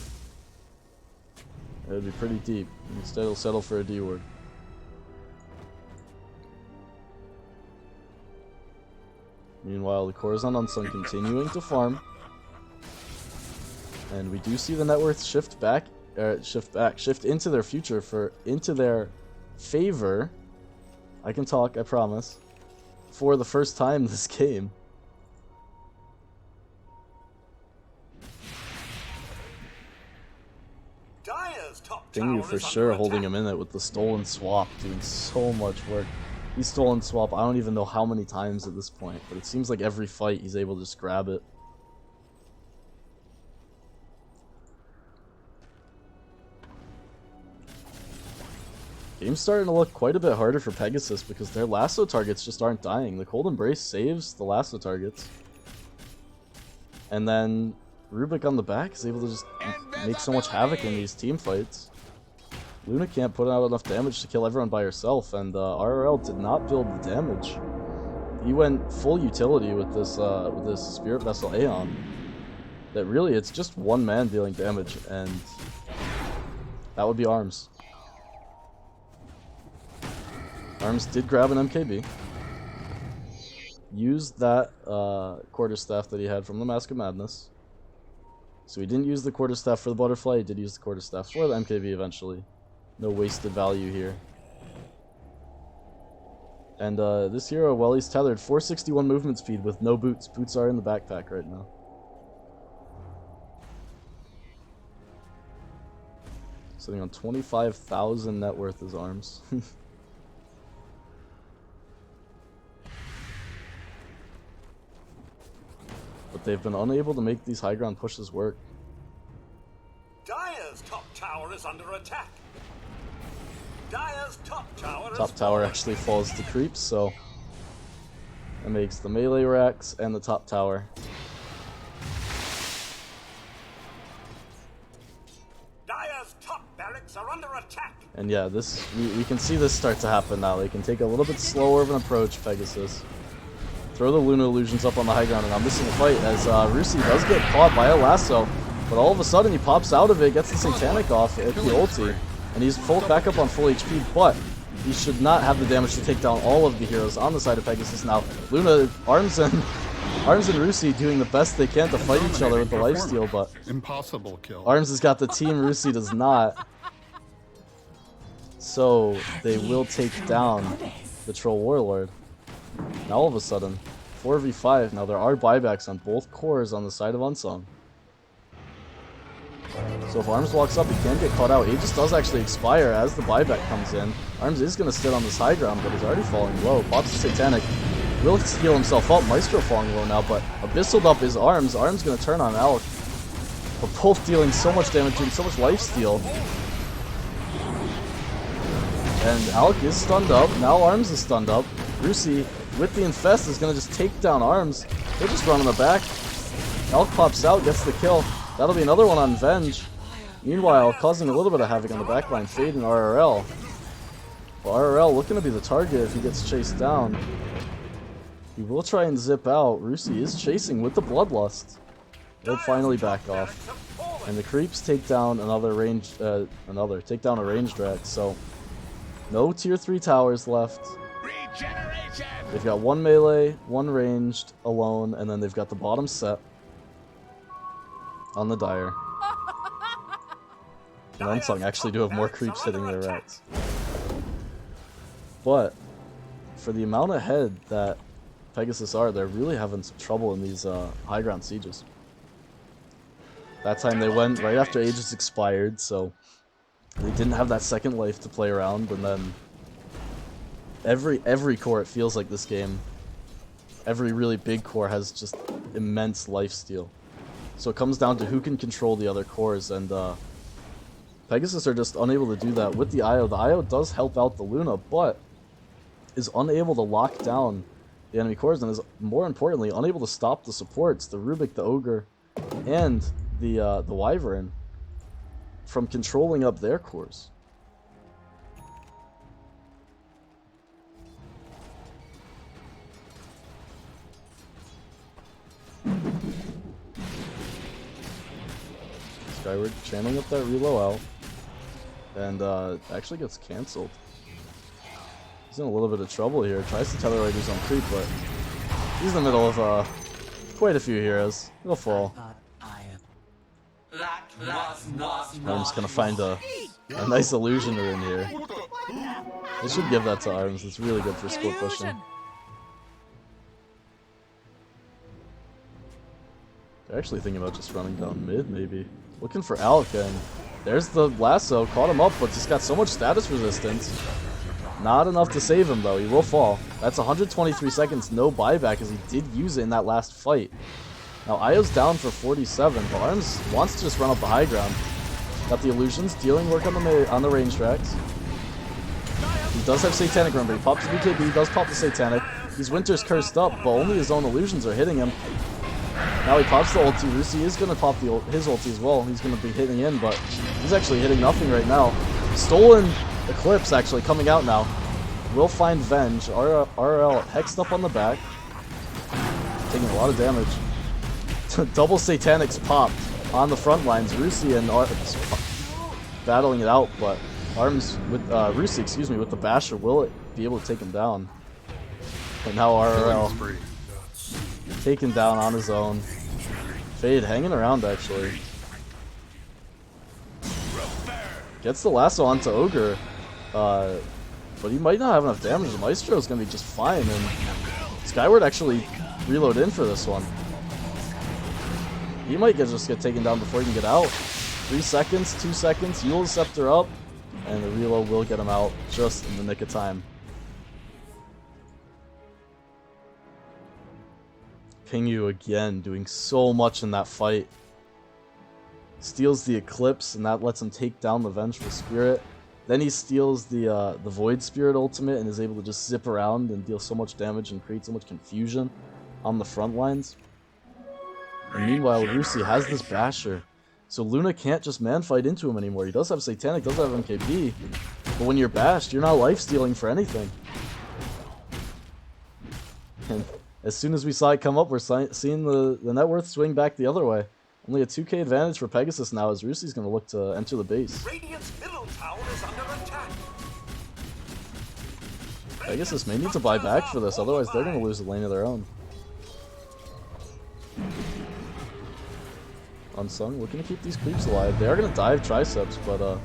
it would be pretty deep. Instead, he'll settle for a D ward. Meanwhile, the Corazon Unsung continuing to farm. And we do see the net worth shift into their future into their favor. I can talk, I promise. For the first time this game. Pinyu for sure holding him in it with the stolen swap, doing so much work. He's stolen swap, I don't even know how many times at this point, but it seems like every fight he's able to just grab it. Game's starting to look quite a bit harder for Pegasus because their lasso targets just aren't dying. The Cold Embrace saves the lasso targets. And then Rubik on the back is able to just make so much havoc in these team fights. Luna can't put out enough damage to kill everyone by herself, and RRL did not build the damage. He went full utility with this Spirit Vessel Aeon. That really, it's just one man dealing damage, and that would be Arms. Arms did grab an MKB. Used that quarterstaff that he had from the Mask of Madness. So he didn't use the quarterstaff for the butterfly, he did use the quarterstaff for the MKB eventually. No wasted value here. And this hero, well, he's tethered 461 movement speed with no boots. Boots are in the backpack right now. Sitting on 25,000 net worth as Arms. But they've been unable to make these high ground pushes work. Dire's top tower is under attack. Dire's top tower Top tower actually falls to creeps, so that makes the melee racks and the top tower. Dire's top barracks are under attack. And yeah, this we can see this start to happen now. They can take a little bit slower of an approach, Pegasus. Throw the Luna illusions up on the high ground, and I'm missing a fight as Rusi does get caught by a lasso, but all of a sudden he pops out of it, gets the Satanic off at the ulti, and he's full back up on full HP, but he should not have the damage to take down all of the heroes on the side of Pegasus now. Luna, Arms and Rusi doing the best they can to fight each other with the lifesteal, but impossible kill. Arms has got the team, Rusi does not. So they will take down the Troll Warlord. Now all of a sudden, 4v5. Now there are buybacks on both cores on the side of Unsung. So if Arms walks up, he can get caught out. Aegis does actually expire as the buyback comes in. Arms is going to sit on this high ground, but he's already falling low. Pops the Satanic. Will heal himself up. Maestro falling low now, but Abyssal up is Arms. Arms going to turn on Alec. But both dealing so much damage, doing so much lifesteal. And Alec is stunned up. Now Arms is stunned up. Rusi, with the Infest, is going to just take down Arms. They just run in the back. Alec pops out, gets the kill. That'll be another one on Venge. Meanwhile, causing a little bit of havoc on the backline, Fade and RRL. Well, RRL looking to be the target if he gets chased down. He will try and zip out. Rusi is chasing with the Bloodlust. He'll finally back off. And the creeps take down another range, take down a ranged rat. So, no tier 3 towers left. They've got one melee, one ranged, alone, and then they've got the bottom set on the Dire. And Unsung actually do have more creeps hitting their rats. But, for the amount ahead that Pegasus are, they're really having some trouble in these high ground sieges. That time they went right after Aegis expired, so they didn't have that second life to play around, and then every core, it feels like this game, every really big core has just immense lifesteal. So it comes down to who can control the other cores, and Pegasus are just unable to do that with the IO. The IO does help out the Luna, but is unable to lock down the enemy cores, and is, more importantly, unable to stop the supports, the Rubik, the Ogre, and the Wyvern, from controlling up their cores. Skyward channeling up that reload out, and actually gets cancelled. He's in a little bit of trouble here. Tries to tether right his own creep, but he's in the middle of quite a few heroes. He'll fall. I'm just gonna find a nice illusioner in here. They should give that to Arms. It's really good for split pushing. They're actually thinking about just running down mid, maybe. Looking for Alec, and there's the lasso. Caught him up, but just got so much status resistance. Not enough to save him, though. He will fall. That's 123 seconds, no buyback, as he did use it in that last fight. Now, Io's down for 47, but Arms wants to just run up the high ground. Got the illusions, dealing work on the range tracks. He does have Satanic Run, but he pops the BKB, he does pop the Satanic. He's Winter's cursed up, but only his own illusions are hitting him. Now he pops the ulti. Rusi is going to pop his ulti as well. He's going to be hitting in, but he's actually hitting nothing right now. Stolen Eclipse actually coming out now. Will find Venge. RL hexed up on the back. Taking a lot of damage. Double Satanics popped on the front lines. Rusi and Arms battling it out, but Arms with Rusi, excuse me, with the Basher will be able to take him down. But now RL taken down on his own. Fade hanging around actually. Gets the lasso onto Ogre, but he might not have enough damage. The Maestro is going to be just fine, and Skyward actually reload in for this one. He might just get taken down before he can get out. 3 seconds, 2 seconds, Yule Scepter up, and the reload will get him out just in the nick of time. Pingyu again doing so much in that fight. Steals the Eclipse, and that lets him take down the Vengeful Spirit. Then he steals the Void Spirit ultimate and is able to just zip around and deal so much damage and create so much confusion on the front lines. And meanwhile, Rusi has this Basher, so Luna can't just man-fight into him anymore. He does have Satanic, does have MKB, but when you're bashed, you're not life-stealing for anything. And as soon as we saw it come up, we're seeing the net worth swing back the other way. Only a 2k advantage for Pegasus now, as Rusi's going to look to enter the base. Radiant's middle tower is under attack. Pegasus may need to buy back for this, otherwise they're going to lose a lane of their own. Unsung looking to keep these creeps alive. They are going to dive triceps, but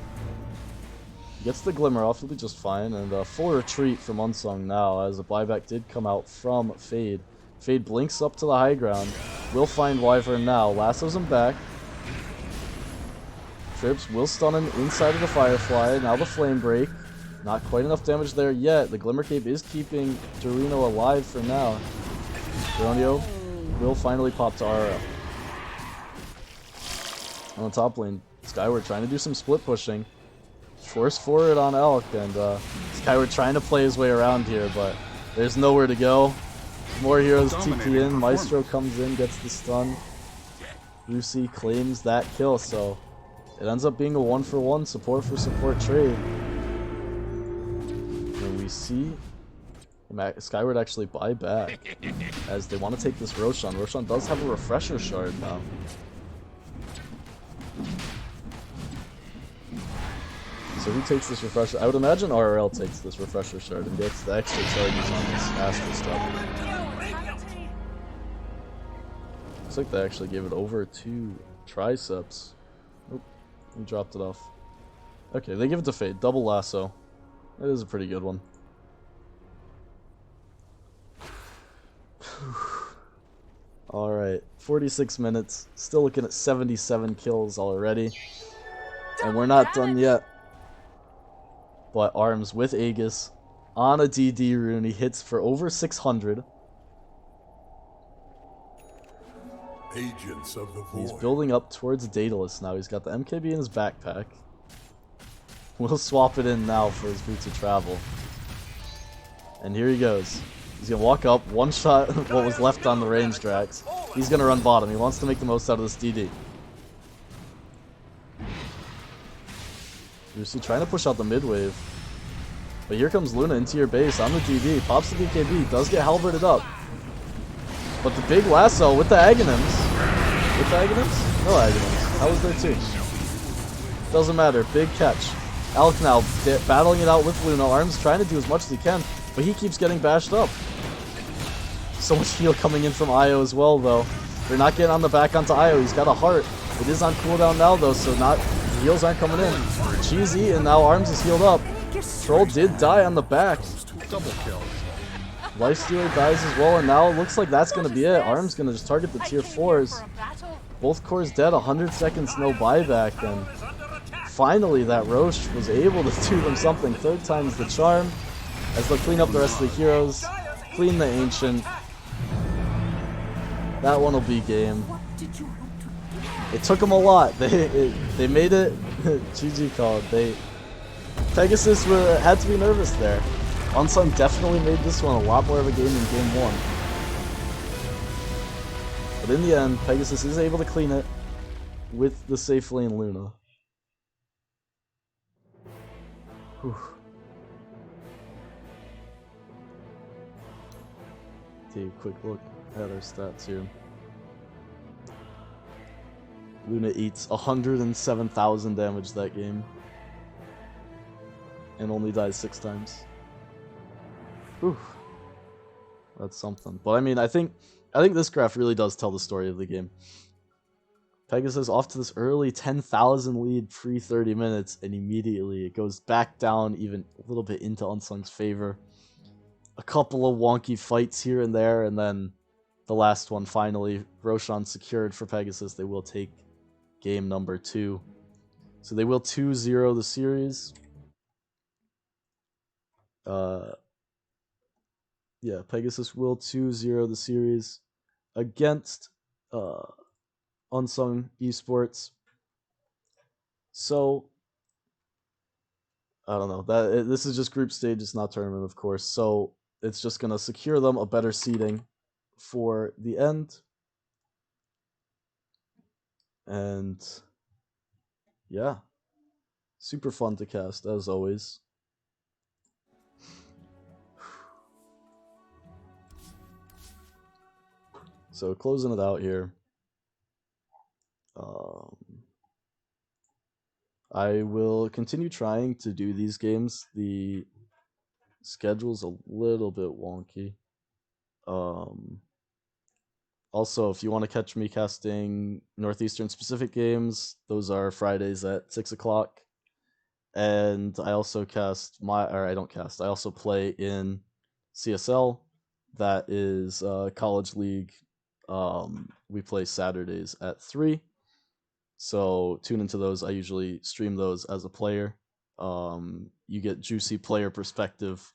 gets the Glimmer off, he'll be just fine. And full retreat from Unsung now, as a buyback did come out from Fade. Fade blinks up to the high ground. Will find Wyvern now. Lassos him back. Trips will stun him inside of the Firefly. Now the Flame Break. Not quite enough damage there yet. The Glimmer Cape is keeping Dorino alive for now. Geronio will finally pop to RL. On the top lane, Skyward trying to do some split pushing. Force forward on Elk, and Skyward trying to play his way around here, but there's nowhere to go. More heroes TP in, Maestro comes in, gets the stun. Rusi claims that kill, so it ends up being a 1-for-1 support for support trade. And we see Skyward actually buy back, as they want to take this Roshan. Roshan does have a Refresher Shard now. So who takes this Refresher? I would imagine RRL takes this Refresher Shard and gets the extra charges on this Astral stuff. Looks like they actually gave it over to Triceps. Nope, he dropped it off. Okay, they give it to Fade. Double Lasso. That is a pretty good one. Alright, 46 minutes. Still looking at 77 kills already. And we're not done yet. But Arms with Aegis on a DD rune. He hits for over 600. Agents of the Void. He's building up towards Daedalus now. He's got the MKB in his backpack. We'll swap it in now for his boots of travel. And here he goes. He's going to walk up, one-shot what was left on the range Drax. He's going to run bottom. He wants to make the most out of this DD. Rusi trying to push out the mid wave. But here comes Luna into your base on the DD. Pops the BKB. Does get halberted up. But the big lasso with the Aghanims. With the Aghanims? No Aghanims. How was there too? Doesn't matter. Big catch. Alec now battling it out with Luna. Arms trying to do as much as he can. But he keeps getting bashed up. So much heal coming in from Io as well, though. They're not getting on the back onto Io. He's got a heart. It is on cooldown now, though, so the heals aren't coming in. Cheesy, and now Arms is healed up. Troll did die on the back. Double kill. Lifestealer dies as well, and now it looks like that's going to be it. Arms going to just target the tier 4s. Both cores dead, 100 seconds, no buyback, and finally that Roche was able to do them something. Third time's the charm, as they'll clean up the rest of the heroes, clean the Ancient. That one will be game. It took them a lot. They made it. GG called. Pegasus had to be nervous there. Unsung definitely made this one a lot more of a game than game 1. But in the end, Pegasus is able to clean it with the safe lane Luna. Whew. Take a quick look at our stats here. Luna eats 107,000 damage that game. And only dies 6 times. Whew. That's something. But I mean, I think this graph really does tell the story of the game. Pegasus off to this early 10,000 lead pre 30 minutes, and immediately it goes back down even a little bit into Unsung's favor. A couple of wonky fights here and there, and then the last one finally, Roshan secured for Pegasus. They will take game number 2. So they will 2-0 the series. Yeah, Pegasus will 2-0 the series against Unsung Esports. So I don't know. This is just group stage, it's not tournament, of course. So it's just gonna secure them a better seeding for the end. And yeah, super fun to cast as always. So closing it out here. I will continue trying to do these games. The schedule's a little bit wonky. Also, if you want to catch me casting Northeastern specific games, those are Fridays at 6 o'clock. And I also I also play in CSL. That is College League. We play Saturdays at 3. So tune into those. I usually stream those as a player. You get juicy player perspective.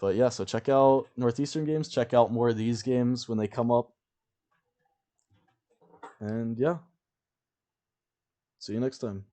But yeah, so check out Northeastern games. Check out more of these games when they come up. And yeah, see you next time.